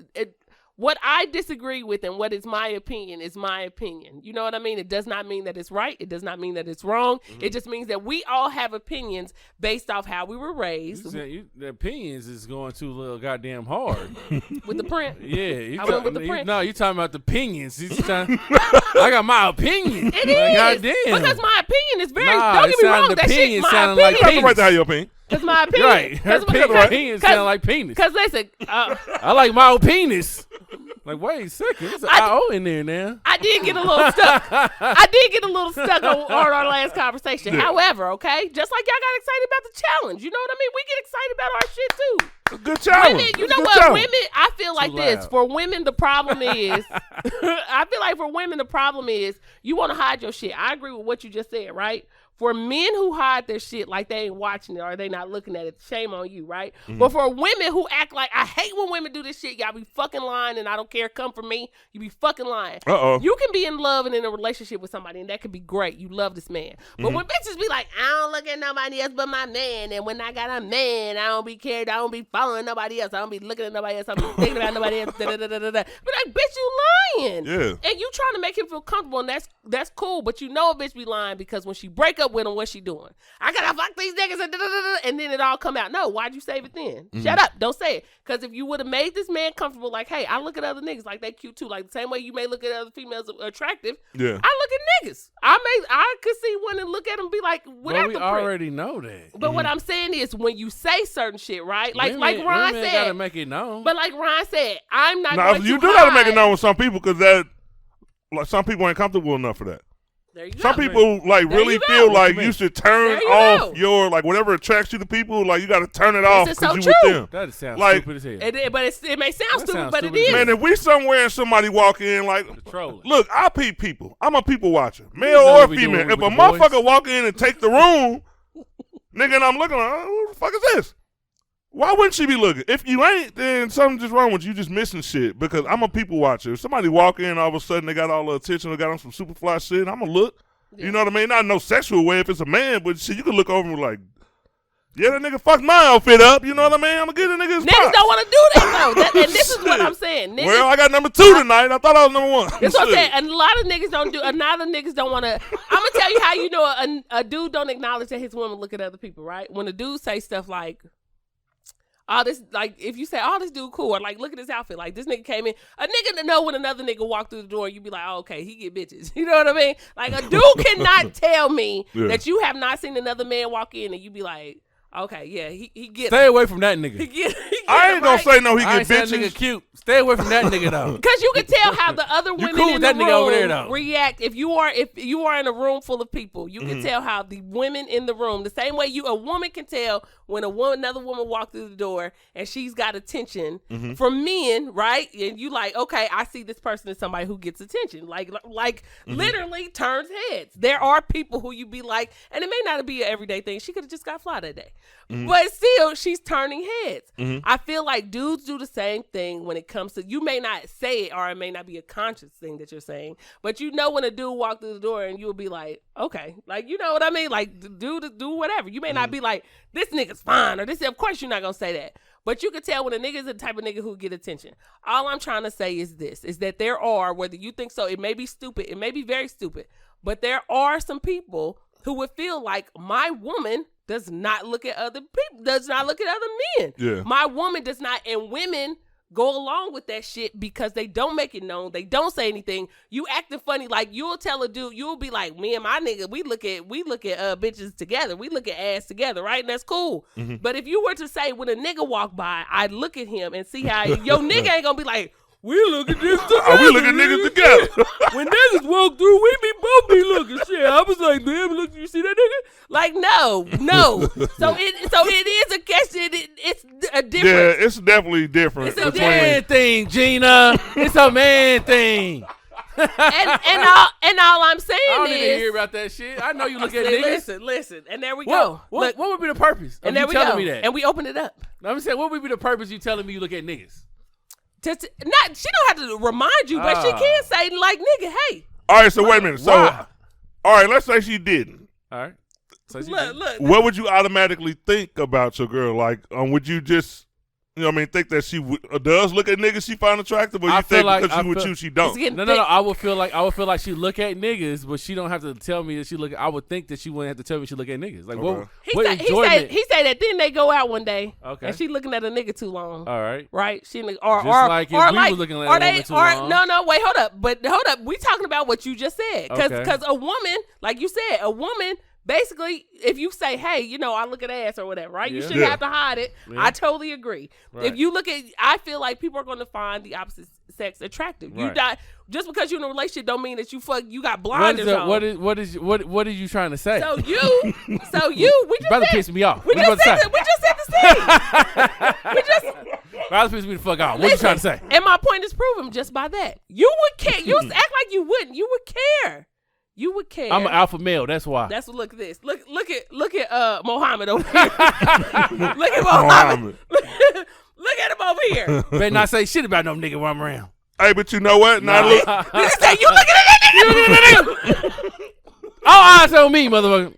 What I disagree with and what is my opinion is my opinion. You know what I mean? It does not mean that it's right. It does not mean that it's wrong. Mm-hmm. It just means that we all have opinions based off how we were raised. The opinions is going too little goddamn hard. With the print? Yeah. I went with the print. No, you're talking about the opinions. I got my opinion. It is. Goddamn. Because my opinion is very, don't get me wrong, that shit, my opinion. Like you have the right to have your opinion. That's my opinion. Right. Her opinion sound like penis. Because listen. I like my penis. Like, wait a second. There's an I-O in there now. I did get a little stuck. On our last conversation. Yeah. However, okay, just like y'all got excited about the challenge. You know what I mean? We get excited about our shit too. It's a good challenge. Women, you know what? Challenge. Women, I feel like this. For women, the problem is, you want to hide your shit. I agree with what you just said, right? For men who hide their shit like they ain't watching it or they not looking at it, shame on you, right? Mm-hmm. But for women who act like, I hate when women do this shit, y'all be fucking lying and I don't care, come for me, you be fucking lying. Uh-oh. You can be in love and in a relationship with somebody and that could be great. You love this man. But when bitches be like, I don't look at nobody else but my man, and when I got a man, I don't be cared, I don't be following nobody else, I don't be looking at nobody else, I don't be thinking about nobody else, da-da-da-da-da-da. But like, bitch, you lying. Yeah. And you trying to make him feel comfortable, and that's cool, but you know a bitch be lying because when she break up with him, what's she doing? I gotta fuck these niggas and then it all come out. No, why'd you save it then? Mm-hmm. Shut up. Don't say it. Because if you would have made this man comfortable, like, hey, I look at other niggas like they cute too. Like the same way you may look at other females attractive. Yeah. I look at niggas. I could see one and look at them be like, without the print. Already know that. But what I'm saying is when you say certain shit, right? Like women Ryan said. Gotta make it known. But like Ryan said, I'm not now, going to you do gotta make it known with some people because that, like, some people ain't comfortable enough for that. Some people really feel like you should turn off your whatever attracts you to people. Like you got to turn it off because you with them. That sounds like, stupid as hell. It may sound stupid, but it is. Man, if we somewhere and somebody walk in look, I peep people. I'm a people watcher, male or female. If a motherfucker walk in and take the room, nigga, and I'm looking like, who the fuck is this? Why wouldn't she be looking? If you ain't, then something's just wrong with you. You just missing shit. Because I'm a people watcher. If somebody walk in, all of a sudden they got all the attention, they got on some super fly shit, I'm going to look. Yeah. You know what I mean? Not in no sexual way if it's a man, but shit, you can look over and be like, yeah, that nigga fucked my outfit up. You know what I mean? I'm going to get a nigga his Niggas don't want to do that, though. And this is what I'm saying. Niggas, well, I got number 2 tonight. I thought I was number 1. That's what I'm saying. And a lot of niggas don't do, a lot of niggas don't want to. I'm going to tell you how you know a dude don't acknowledge that his woman look at other people, right? When a dude say stuff like, all this, like, if you say, oh, this dude cool, or like, look at his outfit, like, this nigga came in, a nigga to know when another nigga walked through the door, you be like, oh, okay, he get bitches. You know what I mean? Like, a dude cannot tell me that you have not seen another man walk in and you be like, Okay, yeah, he get Stay away from that nigga. he get I ain't gonna say no. He I get ain't saying that nigga bitches. cute. Stay away from that nigga though. because you can tell how the other women cool in with the that nigga over there, room though. react. If you are in a room full of people, you can tell how the women in the room, the same way a woman can tell when another woman walked through the door and she's got attention from men, right? And you like, okay, I see this person as somebody who gets attention, like literally turns heads. There are people who you be like, and it may not be an everyday thing. She could have just got fly that day, but still, she's turning heads. I feel like dudes do the same thing when it comes to, you may not say it or it may not be a conscious thing that you're saying, but you know when a dude walk through the door and you'll be like, okay, like, you know what I mean? Like, do whatever. You may not be like, this nigga's fine or this, of course you're not gonna say that. But you can tell when a nigga is the type of nigga who get attention. All I'm trying to say is this, is that there are, whether you think so, it may be stupid, it may be very stupid, but there are some people who would feel like my woman does not look at other people, does not look at other men. Yeah. My woman does not, and women go along with that shit because they don't make it known. They don't say anything. You acting funny, like you'll tell a dude, you'll be like, me and my nigga, we look at bitches together. We look at ass together, right? And that's cool. But if you were to say when a nigga walk by, I'd look at him and see how your nigga ain't gonna be like, we look at this together. We look at niggas together. When niggas walk through, we both be looking. Shit, I was like, damn, look, you see that nigga? Like, no. So it is a question. It's a difference. Yeah, it's definitely different. It's a between- Man thing, Gina. It's a man thing. and all I'm saying I don't is, need to hear about that shit. I know you look at niggas. listen, and there we go. What would be the purpose of and you there we telling go. me that? And we open it up. I'm saying, what would be the purpose of you telling me you look at niggas? Not she don't have to remind you, but she can say like, nigga, hey. All right, so wait a minute. So, Why? all right, let's say she didn't. All right. So Look. What would you automatically think about your girl? Like, would you just, you know what I mean, think that she does look at niggas she find attractive, or I you feel think like- because I she with feel- you, she don't? It's No. getting I would feel like she look at niggas, but she don't have to tell me that she look. I would think that she wouldn't have to tell me she look at niggas. Like Okay. what enjoyment? He said that then they go out one day, Okay. and she looking at a nigga too long. All right. Right? She or Just or like if or we like was looking at or a they woman too or long. no wait hold up we talking about what you just said because Okay. a woman, like you said, a woman basically, if you say, hey, you know, I look at ass or whatever, right? You Yeah. shouldn't Yeah. have to hide it. Yeah. I totally agree. Right. If you look at, I feel like people are going to find the opposite sex attractive. You Right. not just because you're in a relationship don't mean that you got blinders on. What are you trying to say? So you, we just Brother said, piss me off. we What you just about said to we just said the same. We just. Brother piss me the fuck off. What you trying to say? And my point is proven just by that. You would care. You act like you wouldn't. You would care. You would care. I'm an alpha male. That's why. That's what. Look at this. Look at Mohammed over here. Look at Mohammed. Look at him over here. Better not say shit about no nigga while I'm around. Hey, but you know what? Now look, You say you looking at that nigga. All eyes on me, motherfucker.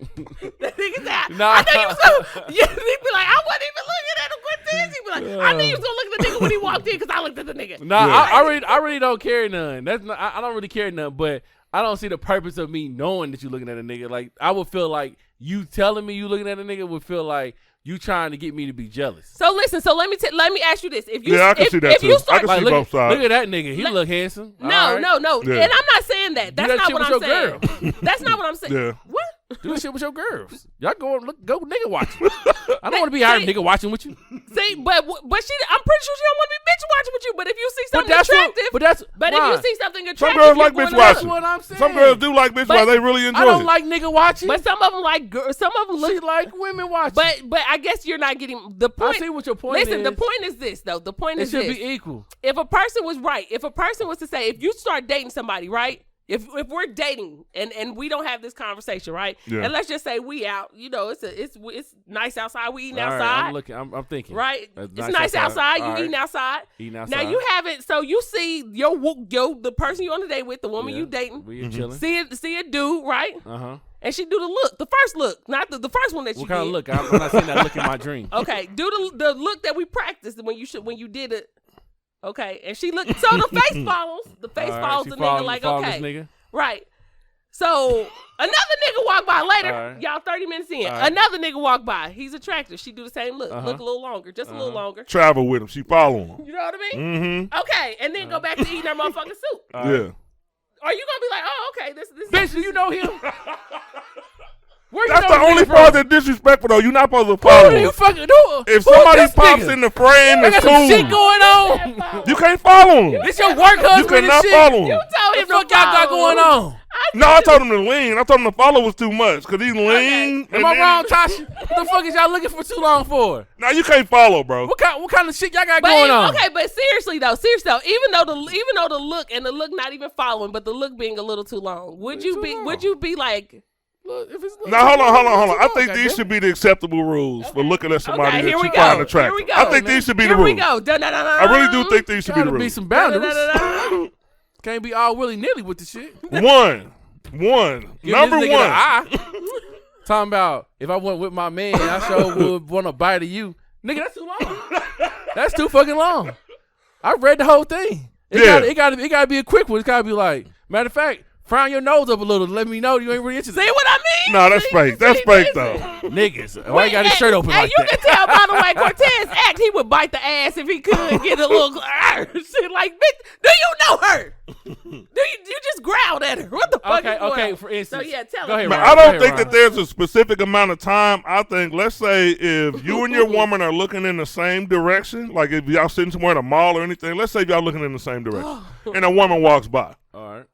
That nigga said, Nah. I know you was gonna. Yeah, he be like, I wasn't even looking at him. What this? He be like, I knew you was gonna look at the nigga when he walked in because I looked at the nigga. Nah, Yeah. I really don't care none. That's not. I don't really care none. But I don't see the purpose of me knowing that you looking at a nigga. Like I would feel like you telling me you looking at a nigga would feel like you trying to get me to be jealous. So listen. So let me ask you this. If you, Yeah, I can if, see that if too. you I start, can Like see look, both sides. look at that nigga. He look handsome. no, All right. no, Yeah. and I'm not saying that. That's that not shit what with I'm your saying. That's not what I'm saying. Yeah. What? Do this shit with your girls. Y'all go nigga watching. I don't want to be out nigga watching with you. See, but she, I'm pretty sure she don't want to be bitch watching with you. But if you see something that's what- attractive, but that's- if why? you see something Some attractive, girls you're like going bitch to- That's watching. what I'm saying. Some girls do like bitch But watching. They really enjoy I don't it. like nigga watching. But some of them like some of them She look. like women watching. But I guess you're not getting the I point. see what your point Listen, is. the point is this though. The point It is should this. be equal. If a person was to say, if you start dating somebody, right? If we're dating and we don't have this conversation, right? Yeah. And let's just say we out, you know, it's nice outside, we eating All right, outside. I'm thinking. Right? That's It's nice outside. All You right. eating outside. Eating Now outside. you haven't. So you see the person you on the date with, the woman Yeah. you dating. We chilling. See a dude, right? Uh-huh. And she do the first look, not the first one that you What kind of did. look? I'm not seeing that look in my dream. Okay, do the look that we practiced when you did it. Okay, and she looked. So the face follows. The face All right, follows she the follows- nigga like follows okay, this nigga. right. So another nigga walk by later. All right. Y'all 30 minutes in. All right. Another nigga walk by. He's attractive. She do the same look. Uh-huh. Look a little longer, just a little longer. Travel with him. She follow him. You know what I mean? Mm-hmm. Okay, and then go back to eating her motherfucking soup. All right. Yeah. Are you gonna be like, oh, okay, this Bitch, do you know him? That's the only part that's disrespectful, though. You're not supposed to follow. You fucking do. If somebody pops in the frame, it's some cool. shit going on. You can't follow him. This your work husband. You cannot follow him. You told him What y'all got going on? I told him to lean. I told him to follow was too much because he lean. Am I wrong, Tasha? What the fuck is y'all looking for too long for? Now you can't follow, bro. What kind of shit y'all got going on? Okay, but seriously though, even though the look and the look not even following, but the look being a little too long, would you be like? Look, if it's Now hold on. I think these should be the acceptable rules for looking at somebody that you find attractive. I think these should be the rules. Here we go. I really do think these should be the Gotta be rules. some boundaries. Can't be all willy-nilly with the shit. One. Give Number this nigga one. the eye. Talking about if I went with my man, I sure would want to bite of you. Nigga, that's too long. That's too fucking long. I read the whole thing. It gotta be a quick one. It's gotta be like, matter of fact, frown your nose up a little to let me know you ain't really interested. See what I mean? No, that's fake. That's fake though. Niggas, why you got his shirt open like you that? can tell by the way Cortez act, he would bite the ass if he could get a little shit like, bitch, do you know her? You just growled at her? What the fuck is going on? For instance. So yeah, tell go us. ahead, Man, Ron. I Go don't ahead, think Ron. that there's a specific amount of time. I think, let's say, if you and your woman are looking in the same direction, like if y'all sitting somewhere in a mall or anything, let's say if y'all looking in the same direction, and a woman walks by. All right.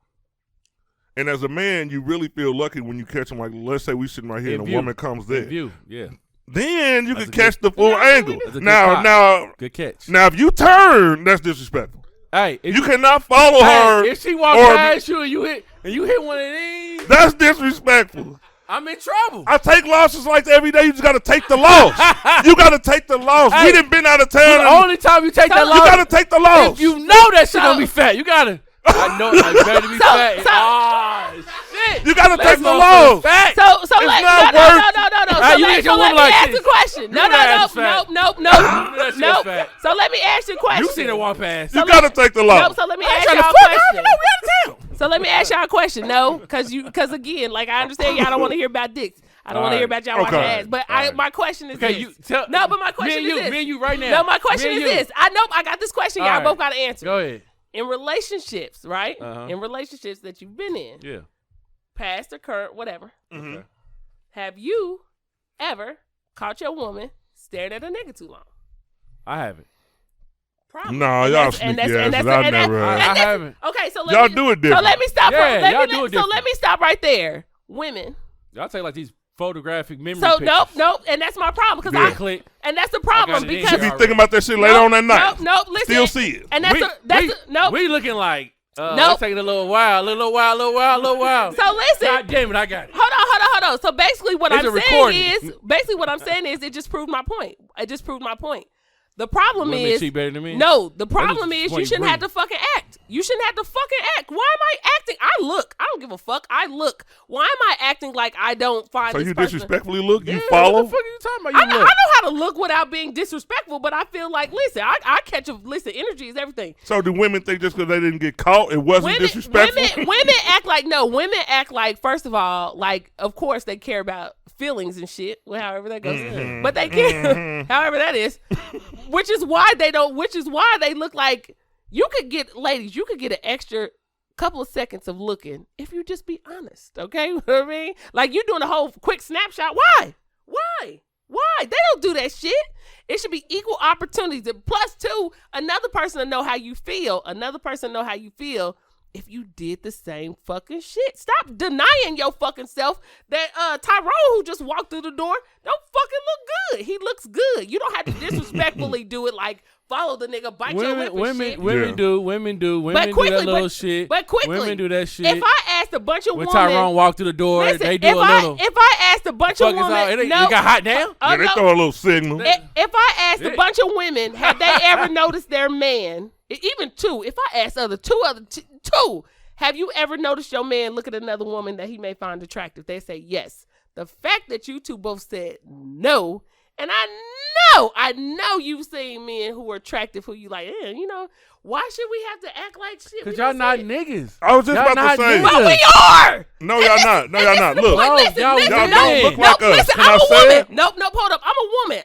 And as a man, you really feel lucky when you catch them. Like, let's say we sitting right here and a woman comes there. Yeah. Then you That's can a catch the full angle. That's a good Now, cop. Good catch. now, if you turn, that's disrespectful. Hey, You cannot follow her. if she walks or- past you and you hit one of these, That's disrespectful. I'm in trouble. I take losses like that every day. You just got to take the loss. You got to take the loss. Hey, We done been out of town. the only time you take that You loss, got to take the loss. if you know that shit gonna be fat, you gotta. I know it better be fat. Shit. You got to take the motherfucker's loss. fat. So It's let not no. Hey, you So get your let woman me like ask this. the question. You know that's fat. Nope. that shit was fat. So let me ask you a question. You seen her walk past. You got to take the Nope. loss. So let me I ain't ask trying to y'all a fuck. I don't question. know. We out of town. So let me ask y'all a question. No, because again, like I understand y'all don't want to hear about dicks. I don't want to hear about y'all watching Okay. ass. But All right. my question is Okay, this. but my question is this. Me and you right now. No, my question Me is and you. this. I got this question. All Y'all right. both got to answer. Go ahead. In relationships, right? Uh-huh. In relationships that you've been in, Yeah. past or current, whatever, Mhm. Okay. have you ever caught your woman staring at a nigga too long? I haven't. Probably. No, And y'all that's- and sneaky that's- asses. and I that's- never and have. I that's- haven't. Okay, so Y'all let me do it So different. let me stop. Yeah, let y'all me, do it so different. let me stop right there. Women. Y'all take like these photographic memory So pictures. nope, and that's my problem because Yeah. I Click. and that's the I problem got it in. because Should be thinking about that shit later on that night. Nope, listen. Still see it. And that's We looking like Nope. it's taking a little while. So listen. God damn it, I got it. Hold on. So basically what It's I'm a saying recording. is it just proved my point. It just proved my point. The problem Women is cheat better than me? No, the problem That is is you point shouldn't have to blank. fucking act. You shouldn't have to fucking act. Why am I acting? I look. I don't give a fuck. I look. Why am I acting like I don't find So this you person? disrespectfully look, you Yeah, follow. What the fuck are you talking about? I You know, look. I know how to look without being disrespectful, but I feel like, listen, I catch a, listen, energy is everything. So do women think just because they didn't get caught, it wasn't disrespectful? Women act like, no, women act like, first of all, like, of course they care about feelings and shit, well, however that goes. But they care, however that is, which is why they look like, you could get an extra couple of seconds of looking if you just be honest, okay? You know what I mean? Like, you doing a whole quick snapshot. Why? They don't do that shit. It should be equal opportunities. And plus, two, another person to know how you feel. If you did the same fucking shit. Stop denying your fucking self that Tyrone, who just walked through the door, don't fucking look good. He looks good. You don't have to disrespectfully do it like follow the nigga, bite your lip and shit. Women do. Women do that little shit. But quickly. Women do that shit. If I asked a bunch of when women. Tyrone walked through the door, Listen, they do if a little. If I asked a bunch of women. It got hot now? Yeah, they throw a little signal. If I asked a bunch of women, have they ever noticed their man? Even two. If I asked two, have you ever noticed your man look at another woman that he may find attractive? They say yes. The fact that you two both said no, and I know you've seen men who are attractive who you like, why should we have to act like shit? Because y'all not niggas. I was just Y'all about to say. not But we are. No, y'all not. No, y'all not. Look. Listen, y'all don't look like us. Listen, Can I'm I a say woman. it? Nope, hold up. I'm a woman.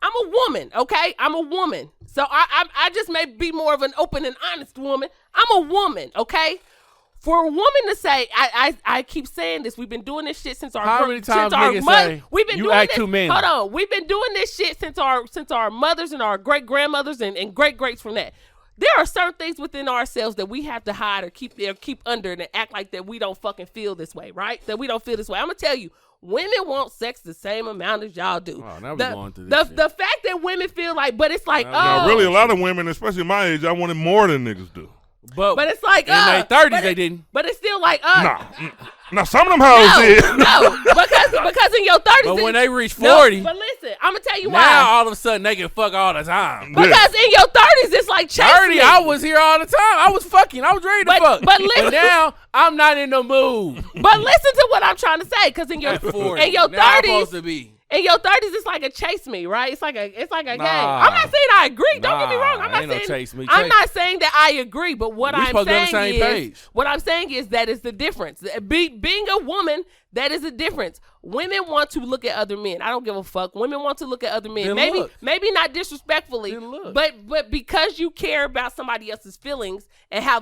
I'm a woman, okay? I'm a woman. So I just may be more of an open and honest woman. I'm a woman, okay? For a woman to say, I keep saying this. We've been doing this shit since our How many times niggas say we've been you doing act this. too many? Hold on, we've been doing this shit since our mothers and our great grandmothers and great greats from that. There are certain things within ourselves that we have to hide or keep under and act like that we don't fucking feel this way, right? That we don't feel this way. I'm gonna tell you, women want sex the same amount as y'all do. Oh, now we going through this shit. The fact that women feel like, but it's like, No, really, a lot of women, especially my age, I wanted more than niggas do. But it's like, in their 30s, they didn't. But it's still like, Now some of them hoes did. No, because in your 30s. But when they reach 40, but listen, I'm gonna tell you now why. all of a sudden they can fuck all the time. Because in your 30s, it's like chasing 30, I was here all the time. I was fucking. I was ready to fuck. But listen, now I'm not in the mood. But listen to what I'm trying to say, because in your 30s, now I'm supposed to be. In your 30s, it's like a chase me, right? It's like a game. I'm not saying I agree. Don't get me wrong. I'm not saying that I agree. But what I'm saying is that is the difference. Being a woman, that is the difference. Women want to look at other men. I don't give a fuck. Women want to look at other men. Maybe not disrespectfully, but because you care about somebody else's feelings and how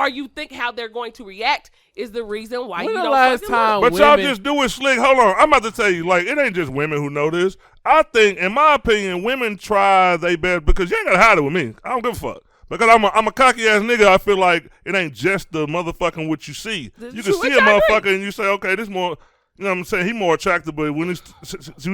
you think how they're going to react is the reason why you don't fucking look. But y'all just do it slick. Hold on. I'm about to tell you, like, it ain't just women who know this. I think, in my opinion, women try their best because you ain't got to hide it with me. I don't give a fuck. Because I'm a cocky ass nigga, I feel like it ain't just the motherfucking what you see. You can see a motherfucker and you say, okay, this more, you know what I'm saying, he more attractive. But when we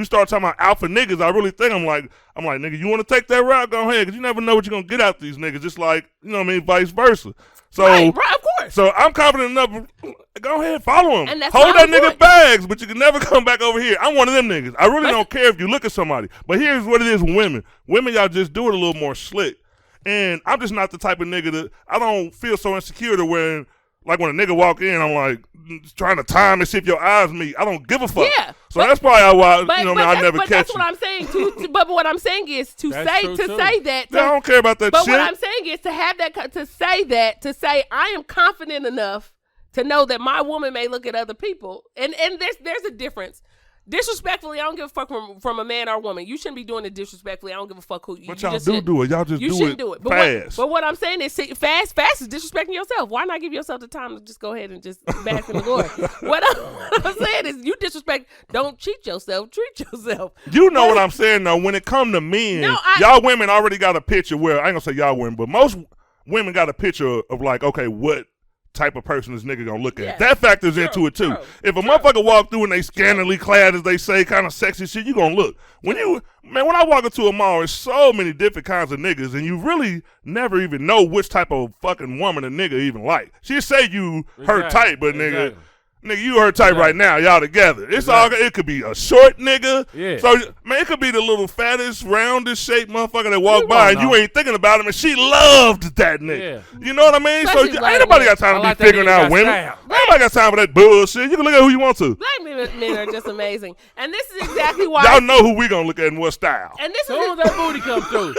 start talking about alpha niggas, I really think I'm like, nigga, you want to take that route? Go ahead, because you never know what you're going to get out these niggas. Just like, you know what I mean, vice versa. So, right, of course. So I'm confident enough. Go ahead, follow him. And Hold that nigga bags, but you can never come back over here. I'm one of them niggas. I really don't care if you look at somebody. But here's what it is with women. Women, y'all just do it a little more slick. And I'm just not the type of nigga that I don't feel so insecure to when a nigga walk in, I'm like trying to time and see if your eyes meet. I don't give a fuck. Yeah. So that's probably why I never catch you. That's what I'm saying too. But what I'm saying is to say that. I don't care about that but shit. But what I'm saying is to have that to say I am confident enough to know that my woman may look at other people, and there's a difference. Disrespectfully, I don't give a fuck from a man or a woman. You shouldn't be doing it disrespectfully. I don't give a fuck who you. But y'all do it. Y'all just do it fast. But what I'm saying is, fast is disrespecting yourself. Why not give yourself the time to just go ahead and just bask in the glory? What I'm saying is, you disrespect. Don't cheat yourself. Treat yourself. You know what I'm saying though. When it come to men, y'all women already got a picture. Where I ain't gonna say y'all women, but most women got a picture of like, okay, what type of person this nigga gonna look at. That factors into it too. If a motherfucker walk through and they scantily clad, as they say, kind of sexy shit, you gonna look. When I walk into a mall, there's so many different kinds of niggas, and you really never even know which type of fucking woman a nigga even like. She say you her type, but nigga, you her type right now. Y'all together. It's all. It could be a short nigga. Yeah. So man, it could be the little fattest, roundest shaped motherfucker that walk by and you ain't thinking about him, and she loved that nigga. Yeah. You know what I mean? Especially so ain't nobody got time to be figuring out women. Nobody got time for that bullshit. You can look at who you want to. Black men are just amazing, and this is exactly why y'all know who we gonna look at in what style. And this soon as that booty come through,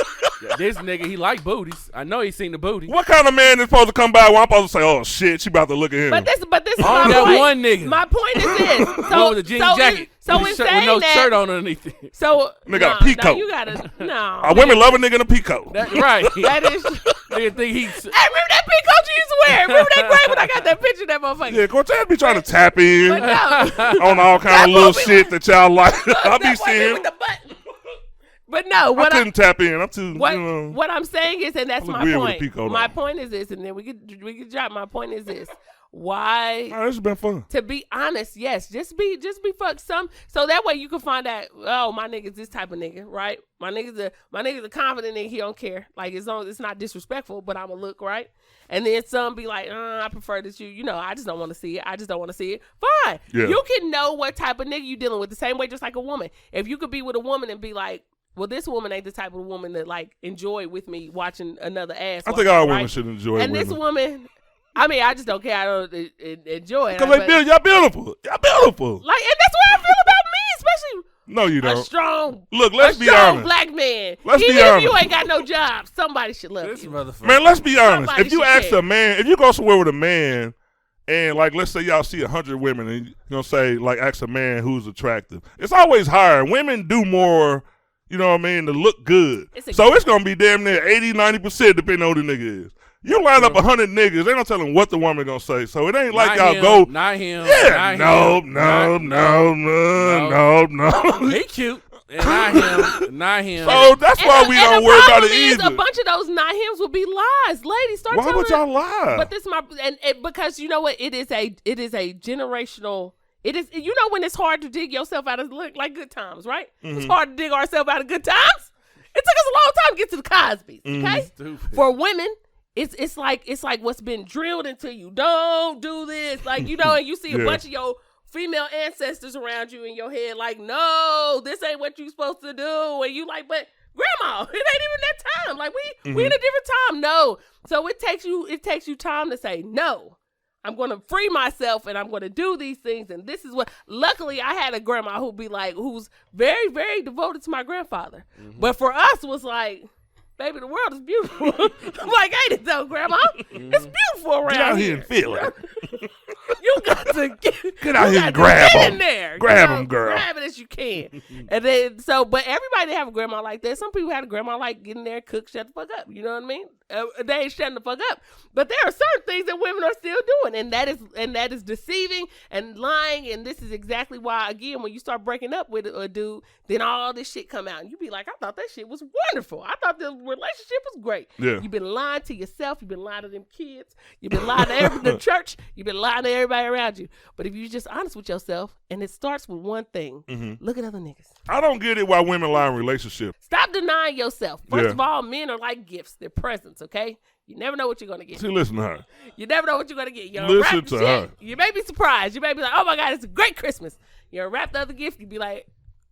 this nigga he like booties. I know he seen the booty. What kind of man is supposed to come by where I'm supposed to say, oh shit, she about to look at him? But this is my point. One nigga. My point is this. So with a jean jacket. With no shirt on underneath it. So nigga got a peacoat. You gotta women love a nigga in a peacoat. Right. That is. Nigga think he's. Hey, remember that peacoat you used to wear? Remember that gray when I got that picture of that motherfucker? Yeah, Cortez be trying to tap in on all kind of little shit that y'all like. I be seeing. But no, I couldn't tap in. I'm too. What I'm saying is, and that's my point. My point is this, and then we could drop. My point is this. Why? This has been fun. To be honest, yes. Just be fuck some. So that way you can find out. Oh, my nigga's this type of nigga, right? My nigga's a confident nigga. He don't care. Like it's not disrespectful, but I'ma look right. And then some be like, I prefer that you know, I just don't want to see it. I just don't want to see it. Fine. Yeah. You can know what type of nigga you dealing with. The same way, just like a woman. If you could be with a woman and be like, well, this woman ain't the type of woman that like enjoy with me watching another ass. I think all women should enjoy. And this woman. I mean, I just don't care. I don't enjoy it. Because y'all beautiful. Y'all beautiful. Like, and that's what I feel about me, especially. No, you don't. A strong. Look, let's be honest. A strong black man. Let's Even be honest. if you ain't got no job, somebody should love you. Man, let's be honest. Somebody if you ask a man, if you go somewhere with a man, and like, let's say y'all see 100 women, and you're gonna say, like, ask a man who's attractive. It's always higher. Women do more. You know what I mean? To look good. So it's going to be damn near 80-90% depending on who the nigga is. You line up 100 niggas, they don't tell them what the woman gonna say. So it ain't like y'all him, go. Not him. Yeah, Not no. He cute. And not him. So that's why we don't worry about it either. A bunch of those not hims would be lies. Ladies, start Why telling would y'all lie? But this is my and because you know what? It is a generational. It is, you know, when it's hard to dig yourself out of like good times, right? Mm-hmm. It's hard to dig ourselves out of good times. It took us a long time to get to the Cosbys, okay? For women, it's like what's been drilled into you. Don't do this, like, you know, and you see a bunch of your female ancestors around you in your head, like, no, this ain't what you supposed to do, and you like, but grandma, it ain't even that time. Like we in a different time. No, so it takes you time to say no. I'm going to free myself and I'm going to do these things. And this is what, luckily I had a grandma who's very, very devoted to my grandfather. But for us was like, baby, the world is beautiful. I'm like, ain't it though, grandma? It's beautiful around Get out here. here and feel it. You got to get out here and grab get them. in there. Grab them, girl. Grab it as you can. And then, but everybody didn't have a grandma like that. Some people had a grandma like getting there, cook, shut the fuck up. You know what I mean? They ain't shutting the fuck up. But there are certain things that women are still doing, and that is deceiving and lying. And this is exactly why, again, when you start breaking up with a dude, then all this shit come out, and you be like, I thought that shit was wonderful. I thought the relationship was great. Yeah. You've been lying to yourself. You've been lying to them kids. You've been lying to the church. You've been lying to everybody around you. But if you're just honest with yourself, and it starts with one thing, look at other niggas. I don't get it why women lie in relationships. Stop denying yourself. First of all, men are like gifts. They're presents, okay? You never know what you're going to get. See, listen to her. You never know what you're going to get. You Listen to her. You may be surprised. You may be like, oh my God, it's a great Christmas. You unwrap the other gift, you be like,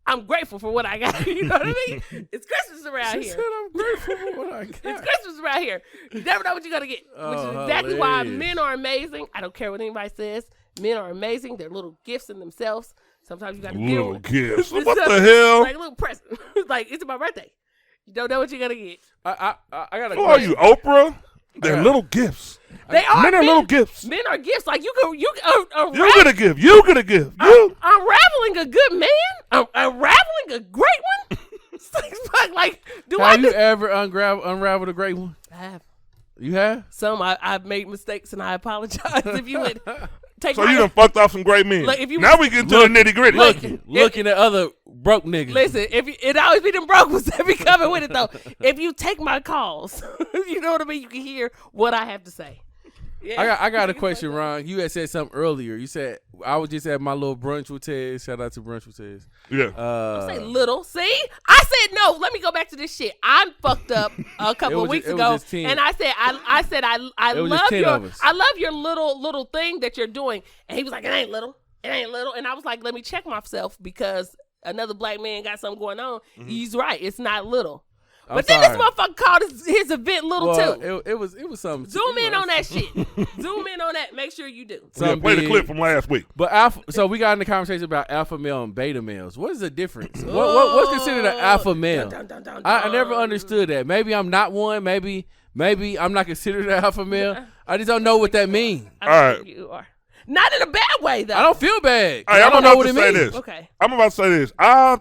I'm grateful for what I got. You know what I mean? It's Christmas around here. She said I'm grateful for what I got. It's Christmas around here. You never know what you're going to get. Which is exactly why men are amazing. I don't care what anybody says. Men are amazing. They're little gifts in themselves. Sometimes you got to deal Little with gifts. What the hell? Like a little present. Like, it's my birthday. You don't know what you're going to get. I got a Who are you, Oprah? They're little gifts. They are. Men are little gifts. Men are gifts. Like, you get a gift. You get a gift. Unraveling a good man? Unraveling a great one? Like, have you ever unraveled a great one? I have. You have? Some. I've made mistakes, and I apologize. If you would take So you done fucked off some great men. Look, if you now we get to the nitty gritty. Looking at other broke niggas. Listen, it always be them broke ones that be coming with it though. If you take my calls, you know what I mean. You can hear what I have to say. Yeah. I got a question, Ron. You had said something earlier. You said I was just at my little brunch with Tez. Shout out to brunch with Tez. Yeah. Don't say little. See, I said no. Let me go back to this shit. I fucked up a couple of weeks ago, and I said I love your little thing that you're doing, and he was like, it ain't little, and I was like, let me check myself because another black man got something going on. He's right. It's not little. But then this motherfucker called his event little too. It was something. Zoom in on that shit. Zoom in on that. Make sure you do. Yeah, play the clip from last week. But so we got in the conversation about alpha male and beta males. What is the difference? What's considered an alpha male? I never understood that. Maybe I'm not one. Maybe I'm not considered an alpha male. I just don't know what that means. All right. You are. Not in a bad way though. I don't feel bad. Hey, I don't know what it means. This. Okay. I'm about to say this. I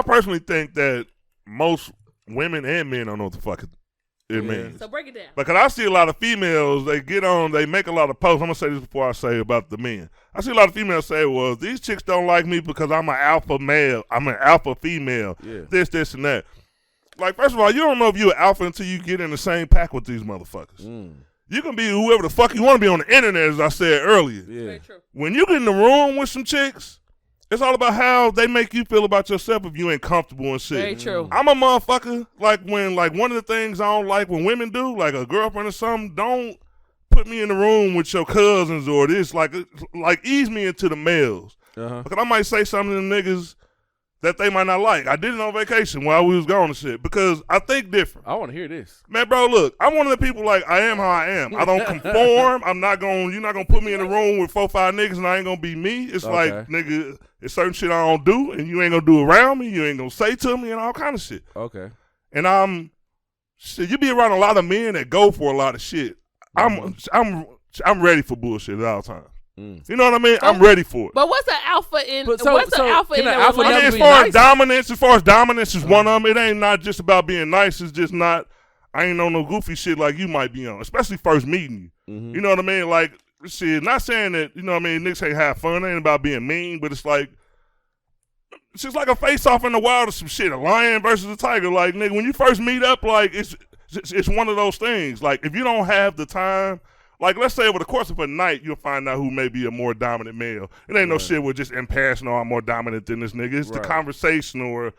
personally think that most women and men don't know what the fuck it means. So break it down. Because I see a lot of females, they make a lot of posts. I'm going to say this before I say about the men. I see a lot of females say, well, these chicks don't like me because I'm an alpha male. I'm an alpha female. Yeah. This, and that. Like, first of all, you don't know if you're an alpha until you get in the same pack with these motherfuckers. You can be whoever the fuck you want to be on the internet, as I said earlier. Yeah. Very true. When you get in the room with some chicks, it's all about how they make you feel about yourself if you ain't comfortable and shit. Very true. I'm a motherfucker, one of the things I don't like when women do, like a girlfriend or something, don't put me in the room with your cousins or this, like ease me into the males. Because I might say something to the niggas that they might not like. I did it on vacation while we was gone and shit because I think different. I want to hear this. Man, bro, look, I'm one of the people like I am how I am. I don't conform. You're not going to put me in the room with 4-5 niggas and I ain't going to be me. It's like, nigga, it's certain shit I don't do and you ain't going to do around me. You ain't going to say to me and all kind of shit. Okay. And you be around a lot of men that go for a lot of shit. I'm ready for bullshit at all times. You know what I mean? I'm ready for it. But what's an alpha in? What's alpha in a alpha relationship? as far as dominance is one of them. It ain't not just about being nice. It's just not. I ain't on no goofy shit like you might be on, especially first meeting you. Mm-hmm. You know what I mean? Like, shit, not saying that, you know what I mean, niggas ain't have fun. It ain't about being mean, but it's like, it's just like a face-off in the wild or some shit, a lion versus a tiger. Like, nigga, when you first meet up, like, it's one of those things. Like, if you don't have the time, like, let's say over the course of a night, you'll find out who may be a more dominant male. It ain't no shit with just impassioned or I'm more dominant than this nigga. It's the conversation or,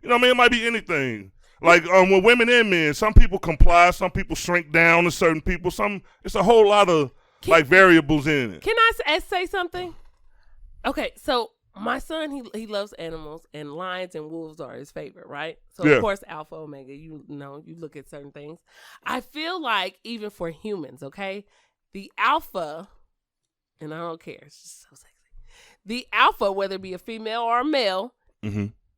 you know what I mean? It might be anything. Like, with women and men, some people comply, some people shrink down to certain people. It's a whole lot of, variables in it. Can I say something? Okay, so my son, he loves animals, and lions and wolves are his favorite, right? So, of course, alpha, omega, you know, you look at certain things. I feel like even for humans, okay, the alpha, and I don't care, it's just so sexy. The alpha, whether it be a female or a male,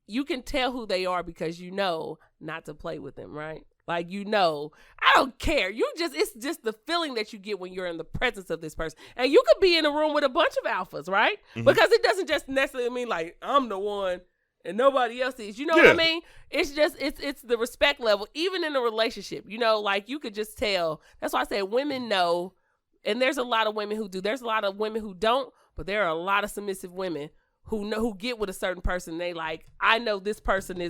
you can tell who they are because you know not to play with them, right? Like, you know, I don't care. It's just the feeling that you get when you're in the presence of this person. And you could be in a room with a bunch of alphas, right? Because it doesn't just necessarily mean like I'm the one and nobody else is. You know what I mean? It's just, it's the respect level, even in a relationship, you know, like you could just tell. That's why I said women know, and there's a lot of women who do. There's a lot of women who don't, but there are a lot of submissive women who know, who get with a certain person. They like, I know this person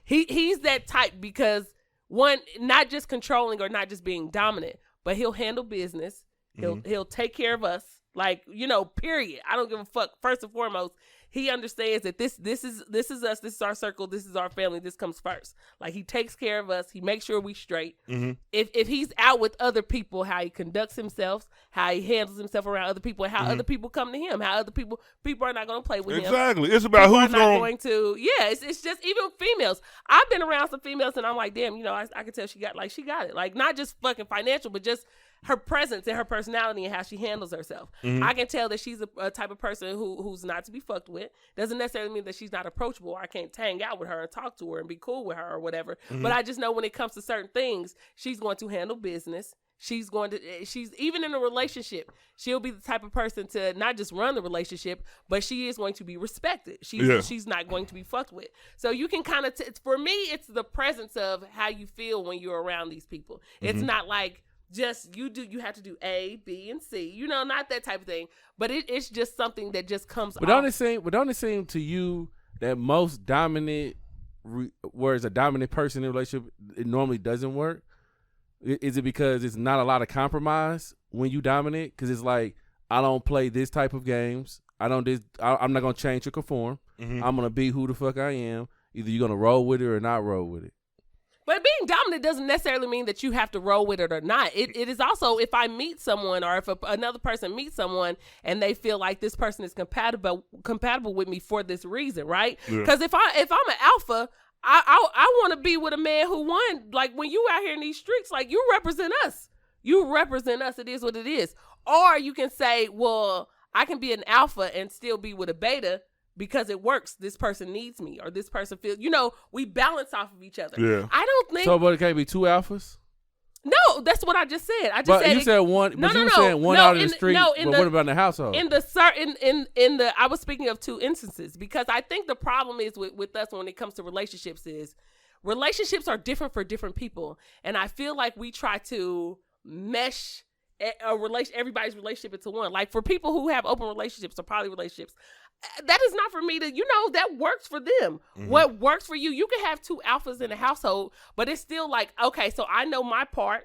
he's that type because one, not just controlling or not just being dominant, but he'll handle business. He'll take care of us. Like, you know, period. I don't give a fuck. First and foremost, he understands that this is us. This is our circle. This is our family. This comes first. Like, he takes care of us. He makes sure we straight. If he's out with other people, how he conducts himself, how he handles himself around other people, and how other people come to him, how other people are not going to play with him. Exactly. It's about who's going to. Yeah, it's just even females. I've been around some females, and I'm like, damn, you know, I can tell she got it. Like, not just fucking financial, but just her presence and her personality and how she handles herself. I can tell that she's a type of person who's not to be fucked with. Doesn't necessarily mean that she's not approachable. I can't hang out with her and talk to her and be cool with her or whatever. But I just know when it comes to certain things, she's going to handle business. She's even in a relationship, she'll be the type of person to not just run the relationship, but she is going to be respected. She's not going to be fucked with. So you can kind of, for me, it's the presence of how you feel when you're around these people. It's not like, just you have to do A, B, and C. You know, not that type of thing. But it's just something that just comes off. Don't it seem to you that most dominant, whereas a dominant person in a relationship, it normally doesn't work? Is it because it's not a lot of compromise when you dominate? Because it's like, I don't play this type of games. I'm not going to change or conform. I'm going to be who the fuck I am. Either you're going to roll with it or not roll with it. But being dominant doesn't necessarily mean that you have to roll with it or not. It is also, if I meet someone or if another person meets someone and they feel like this person is compatible with me for this reason, right? Because if I'm an alpha, I want to be with a man who won. Like, when you out here in these streets, like, you represent us. You represent us. It is what it is. Or you can say, well, I can be an alpha and still be with a beta because it works. This person needs me, or this person feels, you know, we balance off of each other. Yeah. I don't think. So, but it can't be two alphas? No, that's what I just said. You said one. But you were saying one out in the street. But what about in the household? In the I was speaking of two instances, because I think the problem is with us when it comes to relationships is relationships are different for different people, and I feel like we try to mesh everybody's relationship into one. Like, for people who have open relationships or poly relationships, that is not for me to, you know, that works for them. What works for you can have two alphas in a household, but it's still like, okay, so I know my part,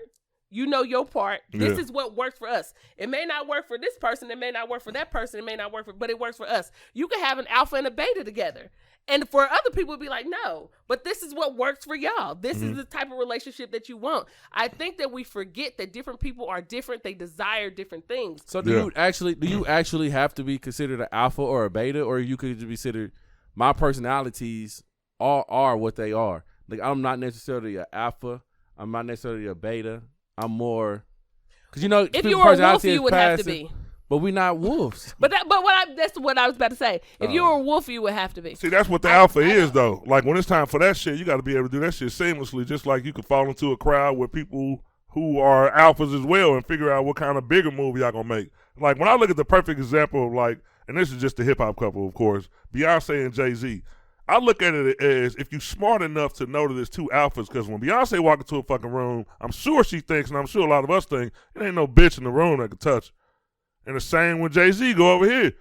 you know your part. This is what works for us. It may not work for this person, it may not work for that person, it may not work but it works for us. You can have an alpha and a beta together. And for other people, it'd be like, no, but this is what works for y'all. This is the type of relationship that you want. I think that we forget that different people are different. They desire different things. So do you actually have to be considered an alpha or a beta, or you could just be considered, my personalities are what they are? Like, I'm not necessarily an alpha. I'm not necessarily a beta. I'm more, because, you know, if you were a wolf, you would have to be. But we're not wolves. That's what I was about to say. If you were a wolf, you would have to be. See, that's what the alpha is, though. Like, when it's time for that shit, you got to be able to do that shit seamlessly, just like you could fall into a crowd with people who are alphas as well and figure out what kind of bigger move y'all going to make. Like, when I look at the perfect example of, like, and this is just a hip-hop couple, of course, Beyonce and Jay-Z, I look at it as if you're smart enough to know that it's two alphas, because when Beyonce walk into a fucking room, I'm sure she thinks, and I'm sure a lot of us think, it ain't no bitch in the room that can touch her. And the same when Jay-Z go over here.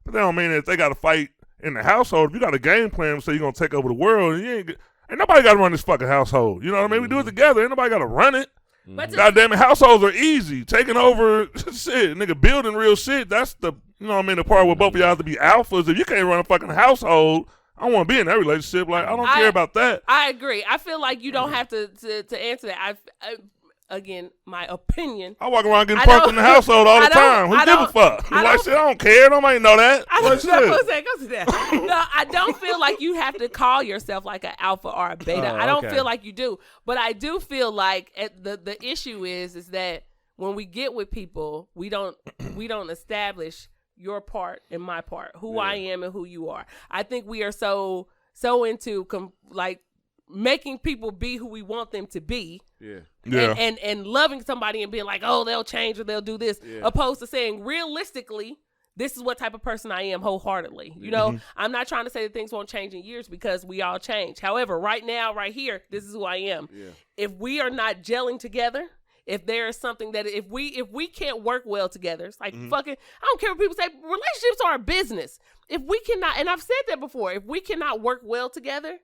But that don't mean that if they got to fight in the household, if you got a game plan, so you're going to take over the world, and ain't nobody got to run this fucking household. You know what I mean? We do it together. Ain't nobody got to run it. But God damn it, households are easy. Taking over shit, nigga, building real shit, that's the, you know what I mean, the part where both of y'all have to be alphas. If you can't run a fucking household, I don't want to be in that relationship. Like, I don't care about that. I agree. I feel like you don't have to answer that. Again, my opinion. I walk around getting fucked in the household all the time. Who give a fuck? Like, shit, I don't care. Nobody know that. Go to that. No, I don't feel like you have to call yourself like an alpha or a beta. I don't feel like you do. But I do feel like the issue is that when we get with people, we don't establish your part and my part, who I am and who you are. I think we are so into making people be who we want them to be. And loving somebody and being like, oh, they'll change or they'll do this, opposed to saying realistically, this is what type of person I am wholeheartedly. You know, I'm not trying to say that things won't change in years, because we all change. However, right now, right here, this is who I am. If we are not gelling together, if there is something that if we can't work well together, it's like fucking, I don't care what people say, relationships are a business. If we cannot, and I've said that before, if we cannot work well together,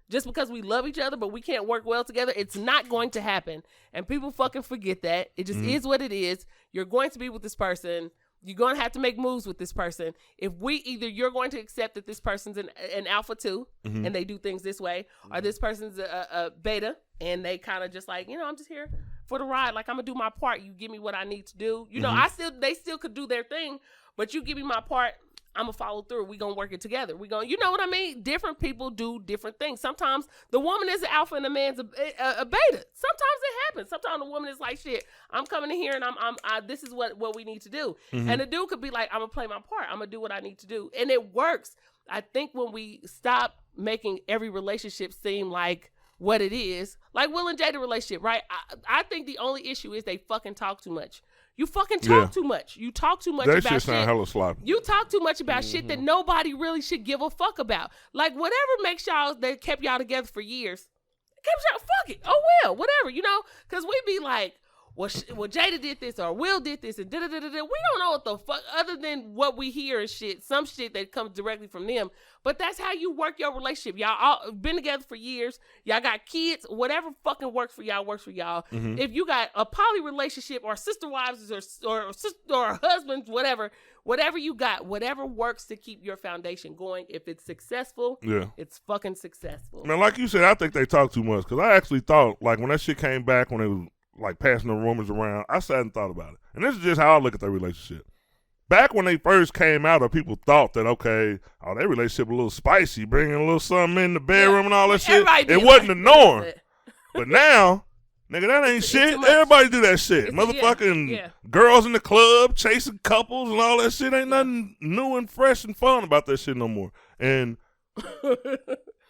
just because we love each other, but we can't work well together, it's not going to happen. And people fucking forget that. It just is what it is. You're going to be with this person. You're going to have to make moves with this person. If you're going to accept that this person's an alpha too, and they do things this way, or this person's a beta, and they kind of just like, you know, I'm just here for the ride. Like, I'm going to do my part. You give me what I need to do. You know, they still could do their thing, but you give me my part. I'm going to follow through. We're going to work it together. You know what I mean? Different people do different things. Sometimes the woman is an alpha and the man's a beta. Sometimes it happens. Sometimes the woman is like, shit, I'm coming in here and this is what we need to do. And the dude could be like, I'm going to play my part. I'm going to do what I need to do. And it works. I think when we stop making every relationship seem like what it is, like Will and Jada relationship, right? I think the only issue is they fucking talk too much. You fucking talk too much. You talk too much about shit. That shit sound hella sloppy. You talk too much about shit that nobody really should give a fuck about. Like, whatever makes y'all, that kept y'all together for years, kept y'all, fuck it. Oh, well, whatever, you know? Because we be like, well, Jada did this or Will did this and da-da-da-da-da. We don't know what the fuck, other than what we hear and shit, some shit that comes directly from them. But that's how you work your relationship. Y'all all been together for years. Y'all got kids. Whatever fucking works for y'all works for y'all. If you got a poly relationship or sister wives or husbands, whatever you got, whatever works to keep your foundation going. If it's successful, it's fucking successful. Man, like you said, I think they talk too much, because I actually thought, like, when that shit came back, when it was like passing the rumors around, I sat and thought about it. And this is just how I look at their relationship. Back when they first came out, or people thought that, okay, their relationship a little spicy, bringing a little something in the bedroom and all that shit. It wasn't the norm. But now, nigga, that ain't shit. Everybody do that shit. Motherfucking girls in the club, chasing couples and all that shit. Ain't nothing new and fresh and fun about that shit no more. And,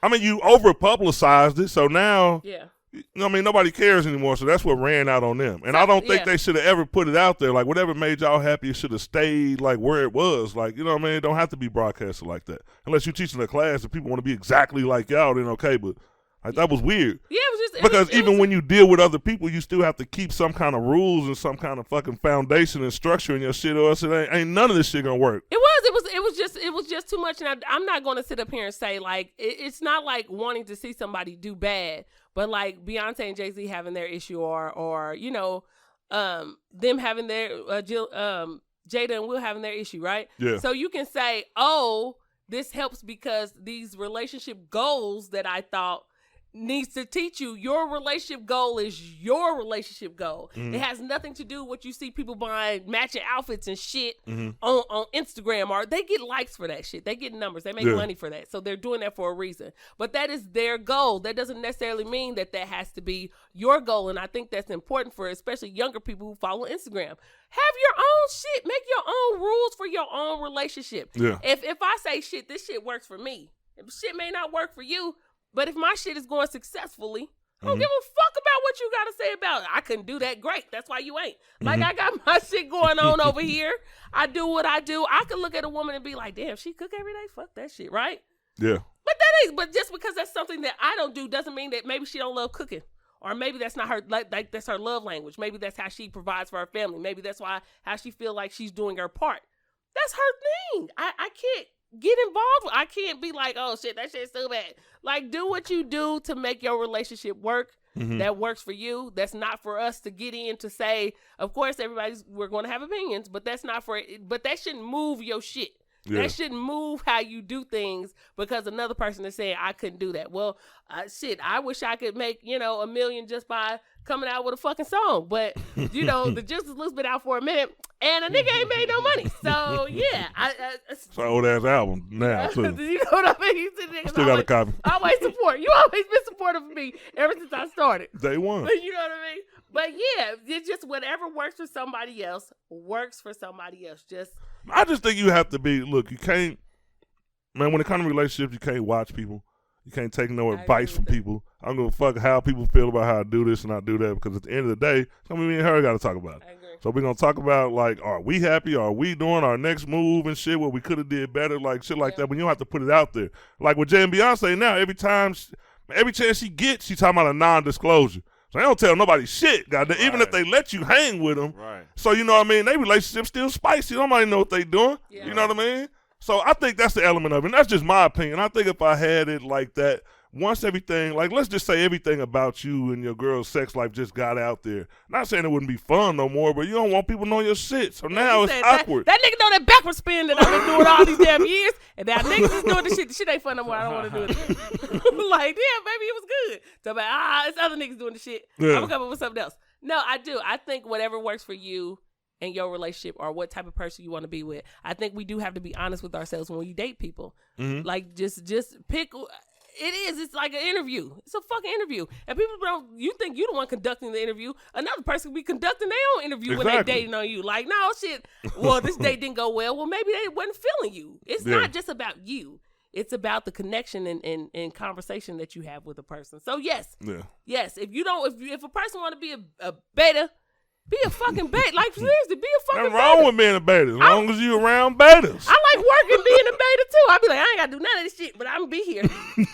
I mean, you over-publicized it, so now... You know what I mean? Nobody cares anymore, so that's what ran out on them. And I don't think they should have ever put it out there. Like, whatever made y'all happy, it should have stayed, like, where it was. Like, you know what I mean? It don't have to be broadcasted like that. Unless you're teaching a class and people want to be exactly like y'all, then okay, but like, that was weird. Yeah, it was just... Because even when you deal with other people, you still have to keep some kind of rules and some kind of fucking foundation and structure in your shit, or else it ain't none of this shit gonna work. It was just too much. And I'm not going to sit up here and say, like, it's not like wanting to see somebody do bad, but like Beyonce and Jay-Z having their issue, or you know, them having their Jada and Will having their issue, right? Yeah. So you can say, oh, this helps because these relationship goals that I thought needs to teach you, your relationship goal is your relationship goal. It has nothing to do with what you see people buying matching outfits and shit on Instagram, or they get likes for that shit. They get numbers. They make money for that. So they're doing that for a reason. But that is their goal. That doesn't necessarily mean that has to be your goal. And I think that's important for especially younger people who follow Instagram. Have your own shit. Make your own rules for your own relationship. Yeah. If I say shit, this shit works for me. If shit may not work for you, but if my shit is going successfully, I don't give a fuck about what you got to say about it. I couldn't do that. Great. That's why you ain't. Like, I got my shit going on over here. I do what I do. I could look at a woman and be like, damn, she cook every day? Fuck that shit, right? Yeah. But that is. But just because that's something that I don't do doesn't mean that maybe she don't love cooking. Or maybe that's not her, like that's her love language. Maybe that's how she provides for her family. Maybe that's how she feel like she's doing her part. That's her thing. I can't get involved. I can't be like, oh shit, that shit's so bad. Like, do what you do to make your relationship work. That works for you. That's not for us to get in to say, of course, we're going to have opinions, but that's not for it. But that shouldn't move your shit. Yeah. That shouldn't move how you do things because another person is saying, I couldn't do that. Well, I wish I could make, $1 million just by coming out with a fucking song. But, the juice is loose been out for a minute and a nigga ain't made no money. So, yeah. It's an old ass album now, too. You know what I mean? Still got a copy. Always support. You always been supportive of me ever since I started. Day one. You know what I mean? But yeah, it's just whatever works for somebody else works for somebody else. I just think you have to be, look, you can't, man, when it comes to relationships, you can't watch people. You can't take no advice from people. I don't give a fuck how people feel about how I do this and I do that because at the end of the day, me and her got to talk about it. I agree. So we're going to talk about, like, are we happy? Are we doing our next move and shit what we could have did better? Like, shit like that. But you don't have to put it out there. Like with Jay and Beyonce now, every chance she gets, she talking about a non-disclosure. So they don't tell nobody shit, goddamn. Right. Even if they let you hang with them. Right. So you know what I mean? They relationship still spicy. Nobody know what they doing. Yeah. You know what I mean? So I think that's the element of it. And that's just my opinion. I think if I had it like that, once everything, like let's just say everything about you and your girl's sex life just got out there. Not saying it wouldn't be fun no more, but you don't want people knowing your shit. So now it's awkward. That nigga know that backward spin that I've been doing all these damn years. And now niggas is doing the shit. The shit ain't fun no more. I don't want to do it. Like, yeah, baby, it was good. So about, it's other niggas doing the shit. Yeah. I'm going to come up with something else. No, I do. I think whatever works for you in your relationship or what type of person you want to be with, I think we do have to be honest with ourselves when we date people. Like, just pick... It's like an interview. It's a fucking interview. And people you think you the one conducting the interview. Another person be conducting their own interview when they dating on you. Like, no, shit, well, this date didn't go well. Well, maybe they wasn't feeling you. It's not just about you. It's about the connection and conversation that you have with a person. So, yes. If a person want to be a beta, be a fucking beta. Like, seriously, be a fucking beta. Nothing wrong with being a beta as long as you around betas. I like working being a beta, too. I be like, I ain't got to do none of this shit, but I'm going to be here.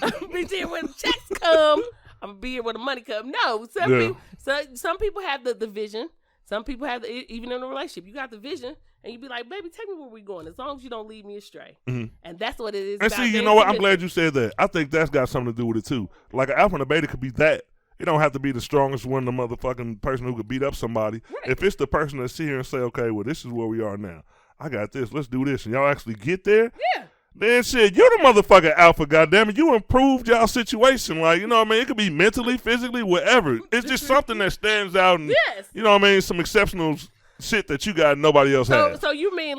I'm going to be here when the checks come. I'm going to be here when the money come. No, some people have the vision. Some people have, even in a relationship, you got the vision, and you be like, baby, take me where we going, as long as you don't lead me astray. And that's what it is. And see, you know what? I'm glad you said that. I think that's got something to do with it, too. Like, an alpha and a beta could be that. It don't have to be the strongest one, the motherfucking person who could beat up somebody. Right. If it's the person that sit here and say, okay, well, this is where we are now. I got this. Let's do this. And y'all actually get there. Yeah. Then shit, you're the motherfucking alpha, goddammit. You improved y'all situation. Like, you know what I mean? It could be mentally, physically, whatever. It's just something that stands out. And, you know what I mean? Some exceptional shit that you got and nobody else has. So you mean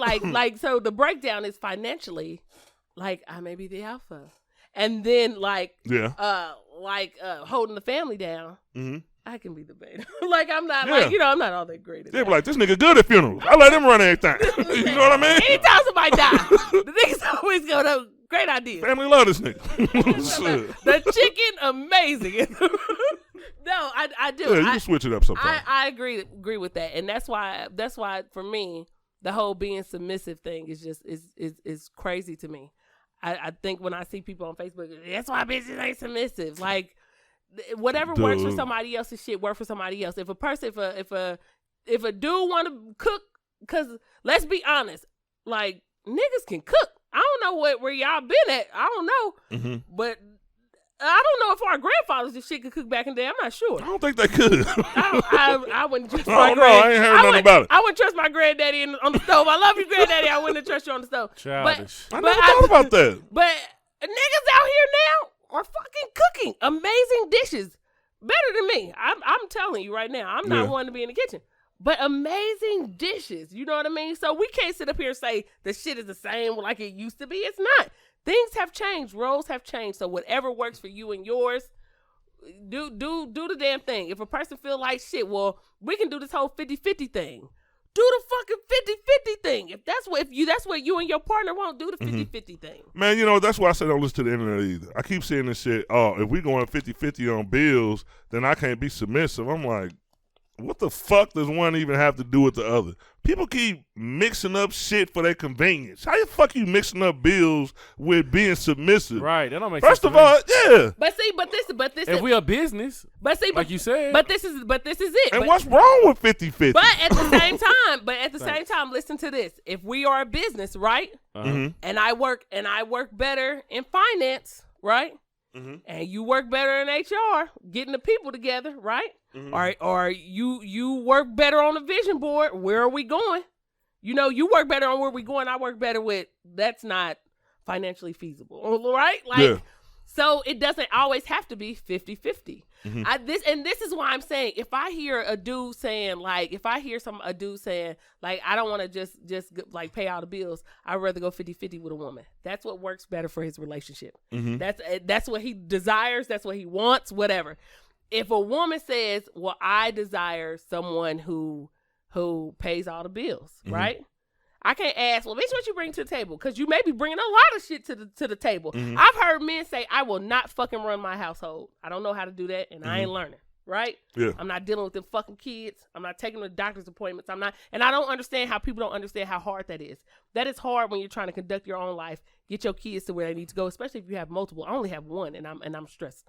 so the breakdown is financially, like, I may be the alpha. And then holding the family down, I can be the beta. Like, I'm not I'm not all that great at They be like, this nigga good at funerals. I let him run everything. You know what I mean? Anytime somebody die, the niggas always go to great idea. Family love this nigga. The chicken, amazing. No, I do. Yeah, you can switch it up sometimes. I agree with that. And that's why for me, the whole being submissive thing is just is crazy to me. I think when I see people on Facebook, that's why bitches ain't submissive. Like, whatever works for somebody else's shit work for somebody else. If a dude want to cook, because let's be honest, like, niggas can cook. I don't know where y'all been at. I don't know, but I don't know if our grandfathers this shit could cook back in the day. I'm not sure. I don't think they could. I wouldn't trust my granddaddy. I ain't heard nothing about it. I wouldn't trust my granddaddy on the stove. I love you, granddaddy. I wouldn't trust you on the stove. Childish. I never thought about that. But niggas out here now are fucking cooking amazing dishes. Better than me. I'm telling you right now. I'm not one to be in the kitchen. But amazing dishes. You know what I mean? So we can't sit up here and say the shit is the same like it used to be. It's not. Things have changed. Roles have changed. So whatever works for you and yours, do the damn thing. If a person feel like shit, well, we can do this whole 50-50 thing. Do the fucking 50-50 thing. If that's what you and your partner want, do the 50-50 thing. Man, you know, that's why I said don't listen to the internet either. I keep seeing this shit, if we going 50-50 on bills, then I can't be submissive. I'm like, what the fuck does one even have to do with the other? People keep mixing up shit for their convenience. How the fuck you mixing up bills with being submissive? Right. That don't make First sense. of all, yeah. But this if we a business, like you said. But this is it. And what's wrong with 50-50? But at the same time, listen to this. If we are a business, right? And I work better in finance, right? And you work better in HR, getting the people together, right? Or you work better on the vision board. Where are we going? You know, you work better on where we going. I work better with that's not financially feasible, right? Like, so it doesn't always have to be 50-50. This is why I'm saying, if I hear a dude saying like, I don't want to just like pay all the bills, I'd rather go 50-50 with a woman. That's what works better for his relationship. That's what he desires. That's what he wants, whatever. If a woman says, well, I desire someone who pays all the bills, right? I can't ask, well, bitch, what you bring to the table? Because you may be bringing a lot of shit to the table. I've heard men say, I will not fucking run my household. I don't know how to do that, and I ain't learning, right? Yeah. I'm not dealing with them fucking kids. I'm not taking them to doctor's appointments. And I don't understand how people don't understand how hard that is. That is hard when you're trying to conduct your own life, get your kids to where they need to go, especially if you have multiple. I only have one, and I'm stressed.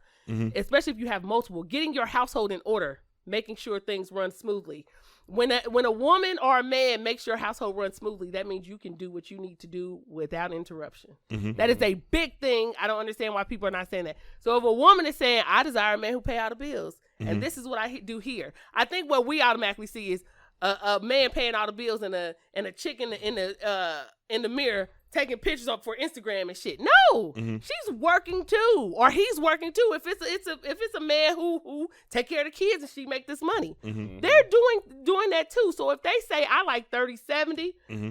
Especially if you have multiple. Getting your household in order, making sure things run smoothly. When a woman or a man makes your household run smoothly, that means you can do what you need to do without interruption. That is a big thing. I don't understand why people are not saying that. So if a woman is saying, I desire a man who pay all the bills, and this is what I do here, I think what we automatically see is a man paying all the bills and a chick in the mirror taking pictures up for Instagram and shit. No, she's working too, or he's working too. If it's a man who take care of the kids and she make this money, they're doing that too. So if they say I like 30-70, fuck like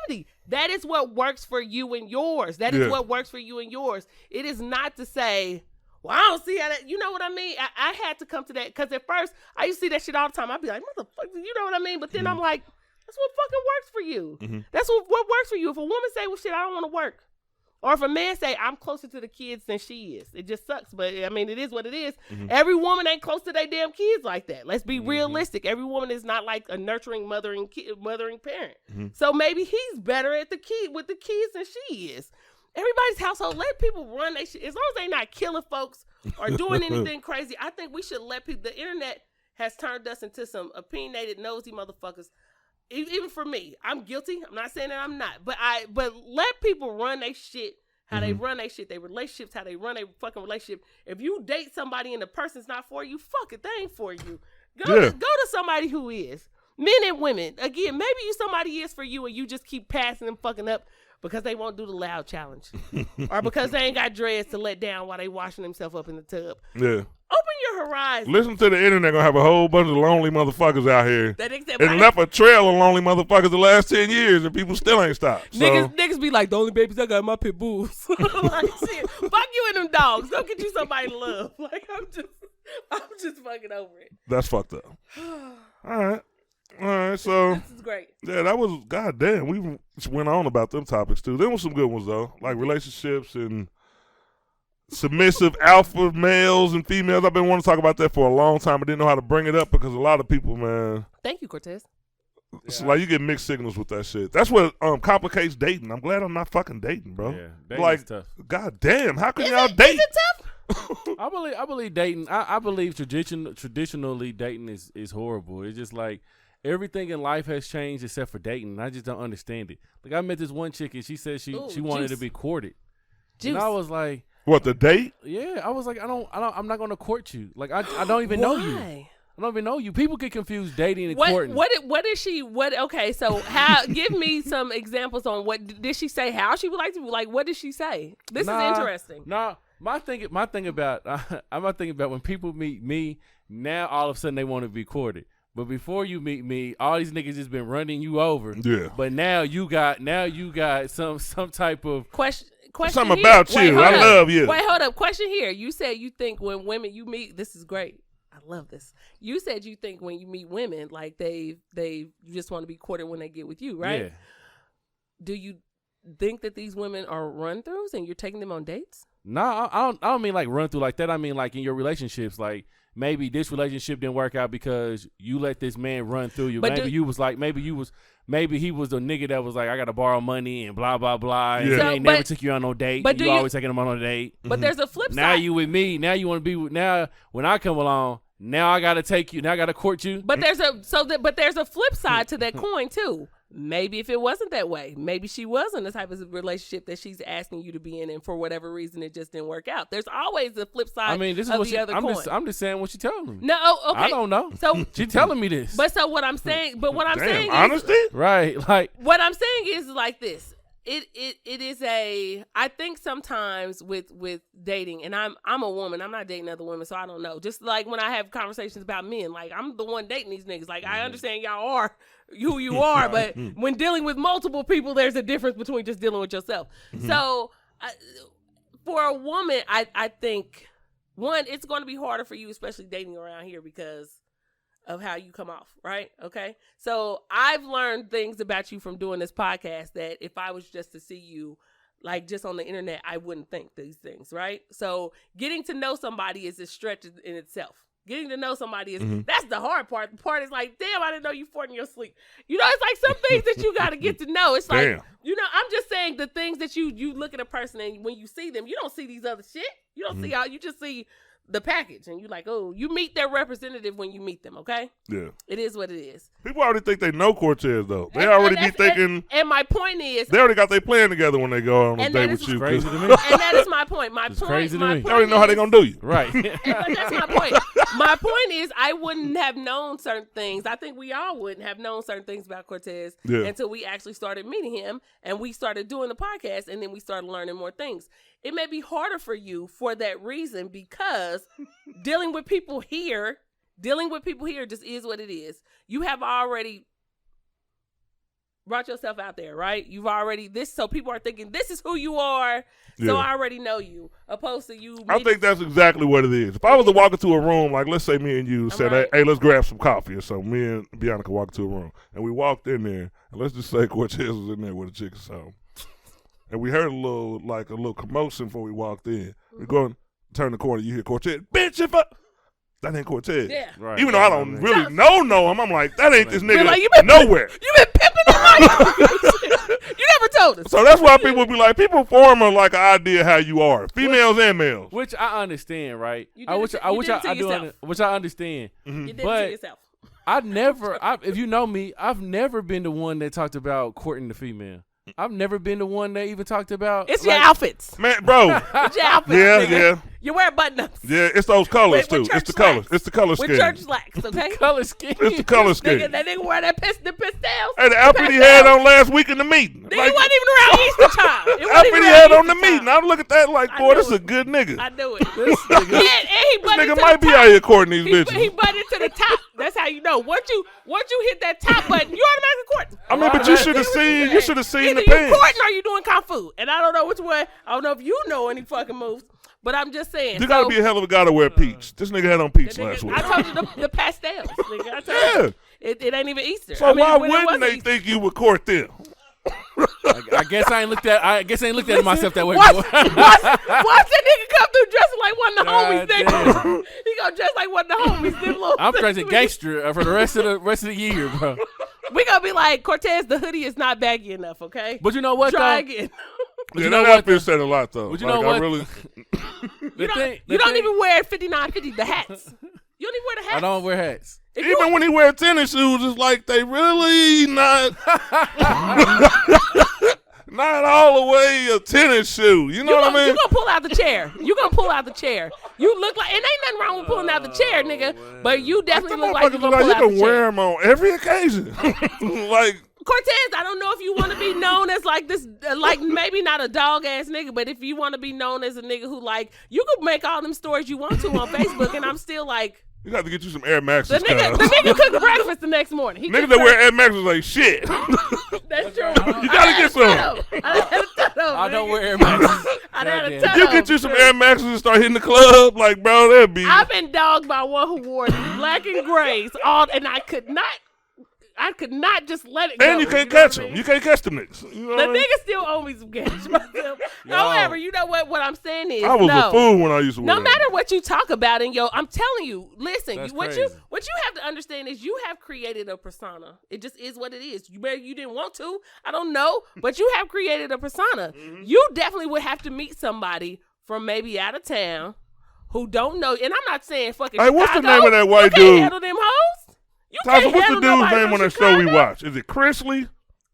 30-70. That is what works for you and yours. That is what works for you and yours. It is not to say, well, I don't see how that, you know what I mean? I had to come to that because at first I used to see that shit all the time. I'd be like, motherfucker, you know what I mean? But then I'm like, that's what fucking works for you. That's what works for you. If a woman say, well, shit, I don't want to work. Or if a man say, I'm closer to the kids than she is. It just sucks. But, I mean, it is what it is. Every woman ain't close to their damn kids like that. Let's be realistic. Every woman is not like a nurturing, mothering parent. So maybe he's better at with the kids than she is. Everybody's household, let people run their shit. As long as they not killing folks or doing anything crazy, I think we should let people. The internet has turned us into some opinionated, nosy motherfuckers. Even for me, I'm guilty. I'm not saying that I'm not, but let people run their shit how they run their shit, their relationships, how they run their fucking relationship. If you date somebody and the person's not for you, fuck it, they ain't for you. Go to somebody who is. Men and women, again, maybe somebody is for you and you just keep passing them fucking up because they won't do the loud challenge, or because they ain't got dreads to let down while they washing themselves up in the tub. Yeah. Open your horizon. Listen to the internet, gonna have a whole bunch of lonely motherfuckers out here. And left a trail of lonely motherfuckers the last 10 years, and people still ain't stopped. So. Niggas be like, the only babies I got are my pit bulls. Like, shit, fuck you and them dogs. Go get you somebody to love. Like, I'm just fucking over it. That's fucked up. All right, so this is great. Yeah, that was goddamn. We just went on about them topics too. There was some good ones though, like relationships and submissive alpha males and females. I've been wanting to talk about that for a long time. I didn't know how to bring it up because a lot of people, man. Thank you, Cortez. It's like you get mixed signals with that shit. That's what complicates dating. I'm glad I'm not fucking dating, bro. Yeah, dating like, is tough. Goddamn, how can y'all date? Is it tough? I believe dating. I believe traditionally dating is horrible. It's just like everything in life has changed except for dating. I just don't understand it. Like I met this one chick and she said she wanted to be courted. And I was like, what, the date? Yeah, I was like, I'm not gonna court you. Like I don't even know you. I don't even know you. People get confused dating and courting. What is she? Okay, so how? Give me some examples on what did she say? How she would like to? Like, what did she say? This is interesting. My thing about when people meet me now, all of a sudden they want to be courted. But before you meet me, all these niggas just been running you over. Yeah. But now you got some type of question. Something about you. I love you. Wait, hold up. Question here. You said you think when women you meet, this is great. I love this. You said you think when you meet women, like they just want to be courted when they get with you, right? Yeah. Do you think that these women are run-throughs and you're taking them on dates? No, I don't mean like run through like that. I mean like in your relationships, like maybe this relationship didn't work out because you let this man run through you. But maybe he was a nigga that was like, I got to borrow money and blah, blah, blah. And Yeah. he So, ain't never took you on no date. but You always taking him on a date. But there's a flip side. Now you with me. Now you want to be with, now when I come along, now I got to take you. Now I got to court you. But there's a flip side to that coin too. Maybe if it wasn't that way, maybe she was in the type of relationship that she's asking you to be in, and for whatever reason it just didn't work out. There's always the flip side. I mean, this is of what the other coin. I'm just saying what she telling me. No, okay. I don't know. So She telling me this. But so what I'm saying, saying honesty? is, Right. Like, what I'm saying is like this. It is I think sometimes with dating, and I'm a woman, I'm not dating other women, so I don't know. Just like when I have conversations about men, like I'm the one dating these niggas. Like I understand y'all are who you are, but when dealing with multiple people, there's a difference between just dealing with yourself. So for a woman, I think one, it's going to be harder for you, especially dating around here because of how you come off, right? Okay. So I've learned things about you from doing this podcast that if I was just to see you like just on the internet, I wouldn't think these things, right? So getting to know somebody is a stretch in itself. Getting to know somebody is, that's the hard part. The part is like, damn, I didn't know you fought in your sleep. You know, it's like some things that you got to get to know. It's like, you know, I'm just saying the things that you look at a person and when you see them, you don't see these other shit. You don't see how, you just see the package and you like, oh, you meet their representative when you meet them, okay? Yeah. It is what it is. People already think they know Cortez, though. They already be thinking. And my point is, they already got their plan together when they go on a date with you. Crazy to me. and that is my point. My It's point, crazy to my me. They point already know how they is- going to do you. Right. But that's my point. My point is, I wouldn't have known certain things. I think we all wouldn't have known certain things about Cortez until we actually started meeting him and we started doing the podcast and then we started learning more things. It may be harder for you for that reason because dealing with people here just is what it is. You have already brought yourself out there, right? You've already so people are thinking this is who you are. So I already know you. Opposed to you. I think that's exactly what it is. If I was to walk into a room, like let's say me and you said, right. hey, let's grab some coffee or something. Me and Bianca walked into a room and we walked in there and let's just say Cortez was in there with a chick or something. And we heard a little commotion before we walked in. We go and turn the corner, you hear Cortez, bitch, that ain't Cortez. Yeah. Right. Even though I don't really know him, I'm like, that ain't this nigga like, nowhere. You been pimping him like you never told us. So that's why people be like, people form like an idea of how you are, females and males. Which I understand, right? You I did which it- I you which did it to I do yourself. which I understand. You did it But to yourself. If you know me, I've never been the one that talked about courting the female. I've never been the one that even talked about. It's your outfits. Man, bro. It's your outfits. Yeah, nigga. yeah. You wear button-ups. Yeah, it's those colors, With too. church It's the colors. slacks. It's the color With scheme. church slacks, okay? color scheme. It's the color scheme. Nigga, that nigga wear the pastels. Hey, the outfit he had on last week in the meeting. Nigga, it wasn't even around Easter time. It wasn't Outfit even he around had on the Easter meeting. time. I look at that like, I boy, knew this it. a good nigga. I knew it. This nigga, And he This butted nigga to might the be top. out here courting these He bitches. butted to the top. That's how you know. Once you hit that top button, you automatically courting. I mean, but you should have seen. You should have seen Either the you pants. courting or you doing kung fu. And I don't know which one. I don't know if you know any fucking moves. But I'm just saying. You gotta be a hell of a guy to wear peach. This nigga had on peach last week. I told you the pastels. Nigga. I told you. It ain't even Easter. So I mean, why when it wouldn't wasn't they Easter. think you would court them? I guess I ain't looked at myself that way Watch before. that nigga come through dressing like one of the God homies. Nigga. He gonna dress like one of the homies. Them little I'm dressing gangster for the rest of the year, bro. We gonna be like, Cortez, the hoodie is not baggy enough, okay? But you know what? Try though? again. Yeah, you know that what, outfit said a lot though. But you Like, know what? I really, You don't even wear 5950, the hats. You don't even wear the hats. I don't wear hats. If you even when he wear tennis shoes, it's like they really not not all the way a tennis shoe. You know what I mean? You gonna pull out the chair. You gonna pull out the chair. You look like, and ain't nothing wrong with pulling out the chair, nigga. But you definitely look like you gonna pull you out the can wear chair. them on every occasion. Like, Cortez, I don't know if you want to be known as like this, like maybe not a dog ass nigga, but if you want to be known as a nigga who like, you could make all them stories you want to on Facebook, and I'm still like, you got to get you some Air the Maxes. nigga cooked breakfast the next morning. He Niggas cooked that wear breakfast. Air Maxes like shit. That's true. You gotta get some. I don't wear Air Maxes. I had a Goddamn. ton You of get you them. some Air Maxes and start hitting the club, like, bro, that'd be. I've been dogged by one who wore these black and grays, and I could not. I could not just let it go. And you can't catch them. You can't catch them niggas. You know The what I mean? nigga still owe me some cash myself. However, you know what? What I'm saying is, I was a fool when I used to wear no matter what you talk about in your, I'm telling you, listen, what you have to understand is you have created a persona. It just is what it is. You didn't want to, I don't know, but you have created a persona. Mm-hmm. You definitely would have to meet somebody from maybe out of town who don't know. And I'm not saying fucking. Hey, Chicago. what's the name of that white you dude? Can't handle them hoes. You Tasha, can't what's the handle dude's name on that show we watch? Is it Chrisley?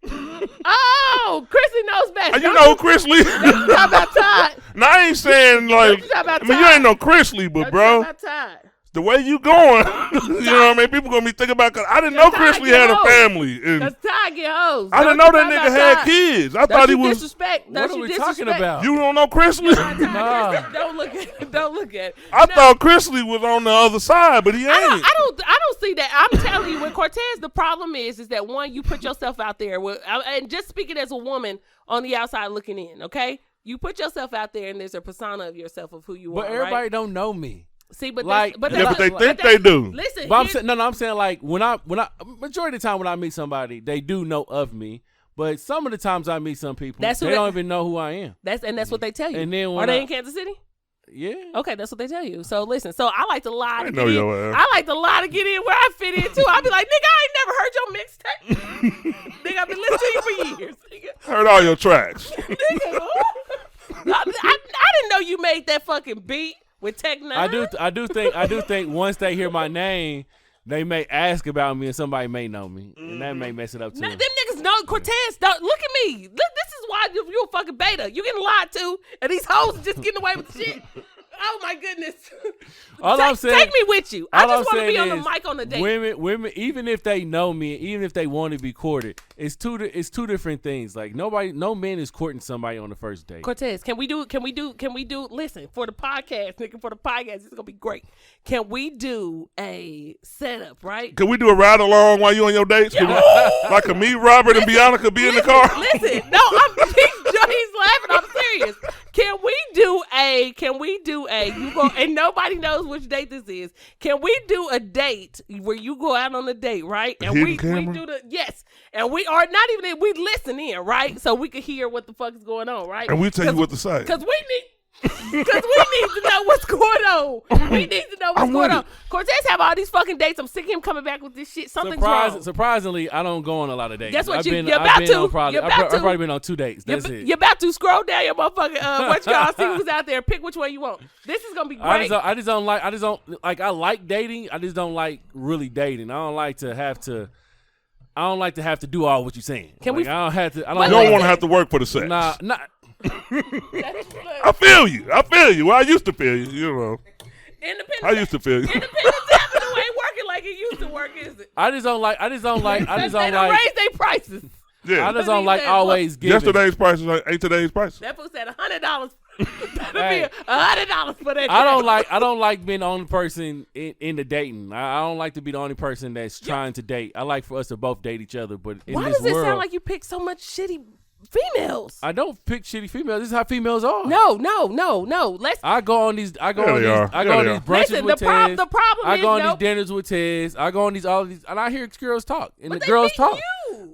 Oh, Chrissy knows best. You know who Chrisley? Don't you talk about Todd. No, I ain't saying like. I mean, you ain't no Chrisley, but bro, the way you going, you know what I mean? People gonna be thinking about. Cause I didn't know Chrisley had a family. Cause Todd get hoes. I didn't know that nigga had kids. I thought he was. Disrespect. What are we talking about? You don't know Chrisley? Nah. Don't look at it. Don't look at it. I thought Chrisley was on the other side, but he ain't. I don't see that. I'm telling you, with Cortez, the problem is that one, you put yourself out there, and just speaking as a woman on the outside looking in, okay? You put yourself out there, and there's a persona of yourself of who you are. But everybody right? don't know me. See, but like, but they think they do. Listen, but I'm saying like when I majority of the time when I meet somebody, they do know of me. But some of the times I meet some people, they don't even know who I am. That's what they tell you. And then are they in Kansas City? Yeah. Okay, that's what they tell you. So listen, I like to lie to get in. I like to lie to get in where I fit in too. I'll be like, nigga, I ain't never heard your mixtape. Nigga, I've been listening to you for years. Nigga. Heard all your tracks. Nigga, I didn't know you made that fucking beat with Tech Nine. I do think once they hear my name, they may ask about me and somebody may know me. And that may mess it up too. Them niggas know Cortez. Don't look at me. This is why you're a fucking beta. You getting lied to, and these hoes are just getting away with shit. Oh my goodness! I'm saying, take me with you. I just want to be on the mic on the date. Women, even if they know me, even if they want to be courted, it's two different things. Like no man is courting somebody on the first date. Cortez, can we do? Listen, for the podcast, nigga, for the podcast, it's gonna be great. Can we do a setup, right? Can we do a ride along while you on your dates? Like a me, Robert, and Bianca be in the car? Listen, no, he's laughing. I'm serious. Can we do a you go and nobody knows which date this is. Can we do a date where you go out on a date, right? And we do and we are not even we listen in, right? So we can hear what the fuck is going on, right? And we tell you what to say. Because we need to know what's going on. We need to know what's going on. Cortez have all these fucking dates. I'm sick of him coming back with this shit. Something's wrong. Surprisingly, I don't go on a lot of dates. Guess what? You're about to. I've probably been on 2 dates. That's it. You're about to scroll down your motherfucking what y'all see who's out there. Pick which one you want. This is gonna be great. I just don't like. I like dating. I just don't like really dating. I don't like to have to do all what you're saying. Can we? I don't have to. You don't want to have to work for the sex. Nah. I feel you. Well, I used to feel you. You know. I used to feel you. Independent Capital ain't working like it used to work, is it? I just don't like. They raise their prices. Yeah. I just don't like always giving. Yesterday's prices ain't today's prices. That fool said $100. That'd be $100 for that. I don't like being the only person in the dating. I don't like to be the only person that's trying to date. I like for us to both date each other. But in why this does it world, sound like you pick so much shitty females? I don't pick shitty females. This is how females are. No. I go on these brunches with Tez. The problem I is go on these dinners with Tez. I go on all these, and I hear girls talk, and the girls talk. You.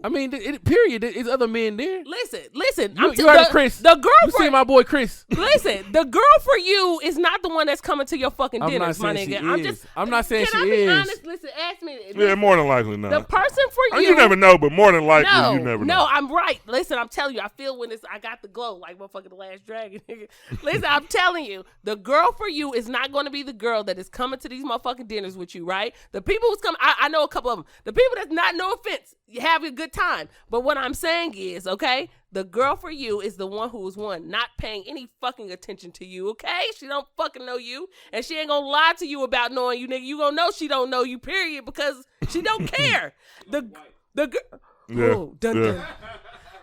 I mean, period. There's other men there. Listen. You heard of Chris? The girl. You see my boy Chris? Listen, the girl for you is not the one that's coming to your fucking dinners, my nigga. I'm not saying she is. Can I be honest? Listen, ask me. Yeah, more than likely not. The person for you. You never know, but more than likely you never know. No, I'm right. Listen, I'm telling you, I feel when I got the glow like motherfucking The Last Dragon. Listen, I'm telling you, the girl for you is not going to be the girl that is coming to these motherfucking dinners with you, right? The people who's coming, I know a couple of them. The people that's not, no offense, you have a good time. But what I'm saying is, okay, the girl for you is the one who is not paying any fucking attention to you, okay? She don't fucking know you, and she ain't gonna lie to you about knowing you, nigga. You gonna know she don't know you, period, because she don't care. The girl. Yeah. Oh, dun.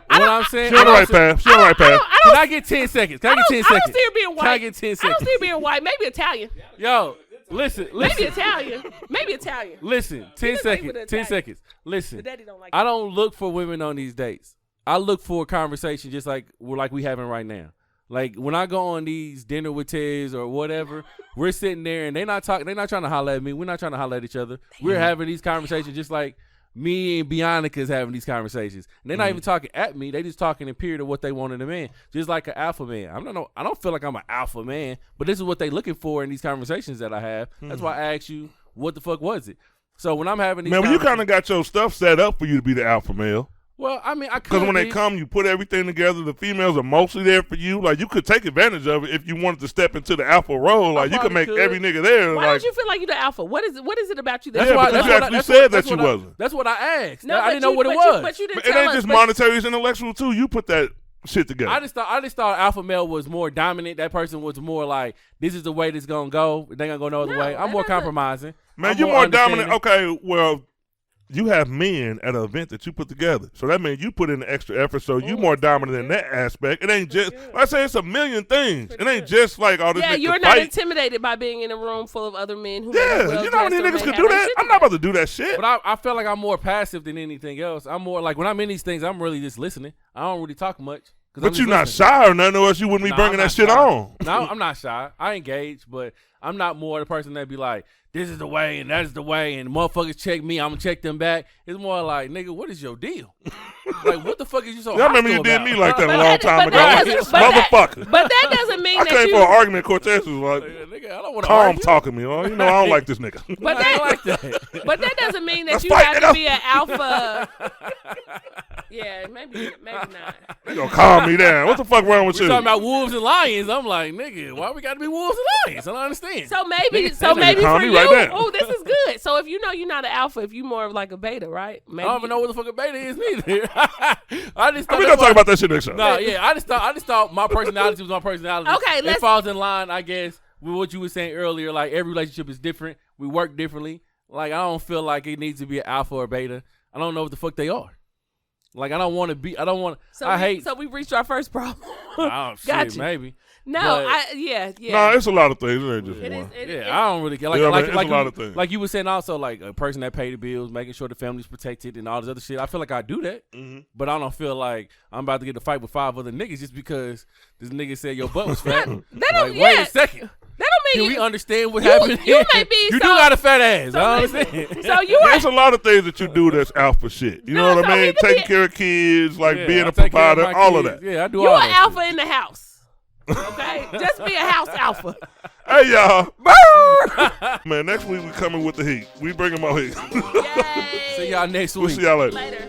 What I'm saying, she on the right path. Can I get 10 seconds? I don't see her being white. Can I get 10 seconds? I don't see her being white. Maybe Italian. Yo, listen. Maybe Italian. Listen, 10 seconds. 10 seconds. Listen. The daddy don't like I don't look for women on these dates. I look for a conversation just like we having right now. Like when I go on these dinner with Tez or whatever, we're sitting there and they're not trying to holler at me. We're not trying to holler at each other. We're having these conversations just like me and Bianca's having these conversations. And they're not even talking at me. They just talking in period of what they want in a man. Just like an alpha man. I don't feel like I'm an alpha man, but this is what they looking for in these conversations that I have. That's why I asked you, what the fuck was it? So when I'm having these Man, you kind of got your stuff set up for you to be the alpha male. Well, I mean, I could. Because when they come, you put everything together. The females are mostly there for you. Like, you could take advantage of it if you wanted to step into the alpha role. Like, you could make every nigga there. Why like, don't you feel like you're the alpha? What is it about you? That's why you actually said that you wasn't. That's what I asked. No, I didn't know what it was. But you didn't it ain't just monetary, it's intellectual, too. You put that shit together. I just thought alpha male was more dominant. That person was more like, this is the way this gonna go. It ain't gonna go no other way. I'm more compromising. Man, you're more dominant. Okay, well, you have men at an event that you put together. So that means you put in the extra effort, so you're more dominant in that aspect. It ain't just, like I say, it's a million things. It ain't just like all this. Yeah, you're not intimidated by being in a room full of other men who you know how many niggas could do that? I'm not about to do that shit. But I feel like I'm more passive than anything else. I'm more like, when I'm in these things, I'm really just listening. I don't really talk much. But you're not shy or nothing, or else you wouldn't be bringing that shit on. No, I'm not shy. I engage, but I'm not more the person that be like, this is the way and that is the way, and motherfuckers check me, I'm gonna check them back. It's more like, nigga, what is your deal? Like, what the fuck is you so I remember you did me like that a long time ago. Motherfucker. But that doesn't mean I came for an argument. Cortez was like, nigga, I don't want to calm argue. talking me. Oh, you know, I don't like this nigga. But I like that. But that doesn't mean that Let's you fight, have nigga. to be an alpha. Yeah, maybe not. They gonna calm me down. What the fuck wrong with We're you? talking about wolves and lions. I'm like, nigga, why we got to be wolves and lions? I don't understand. So maybe calm for me you, right now. oh, this is good. So if you know you're not an alpha, if you more of like a beta, right? Maybe I don't even know what the fuck a beta is neither. I just We gonna talk about that shit next time. No, yeah, I just thought my personality was my personality. Okay, it falls in line, I guess, with what you were saying earlier. Like, every relationship is different. We work differently. Like, I don't feel like it needs to be an alpha or beta. I don't know what the fuck they are. Like, I don't want to be. I don't want. So we reached our first problem. Oh shit, Gotcha. maybe. No, But- yeah. No, it's a lot of things. It ain't just It one. is. I don't really care. Like, Yeah, like, man, like, it's a lot of things. like you were saying also, like a person that paid the bills, making sure the family's protected and all this other shit. I feel like I do that, but I don't feel like I'm about to get in a fight with 5 other niggas just because this nigga said your butt was fat. Like, wait a second. That don't mean Can we understand what you- happened? you may be You so- do got a fat ass. So I listen, understand. So you are. There's a lot of things that you do that's alpha shit. You know what so I he mean? could Taking be- care of kids, like Yeah, being I a take care of provider, my all of kids. that. Yeah, I do You all an that alpha shit. in the house. Okay, just be a house alpha. Hey, y'all. Man, next week we coming with the heat. We bringing more heat. Yay. See y'all next We'll week. see y'all later. Later.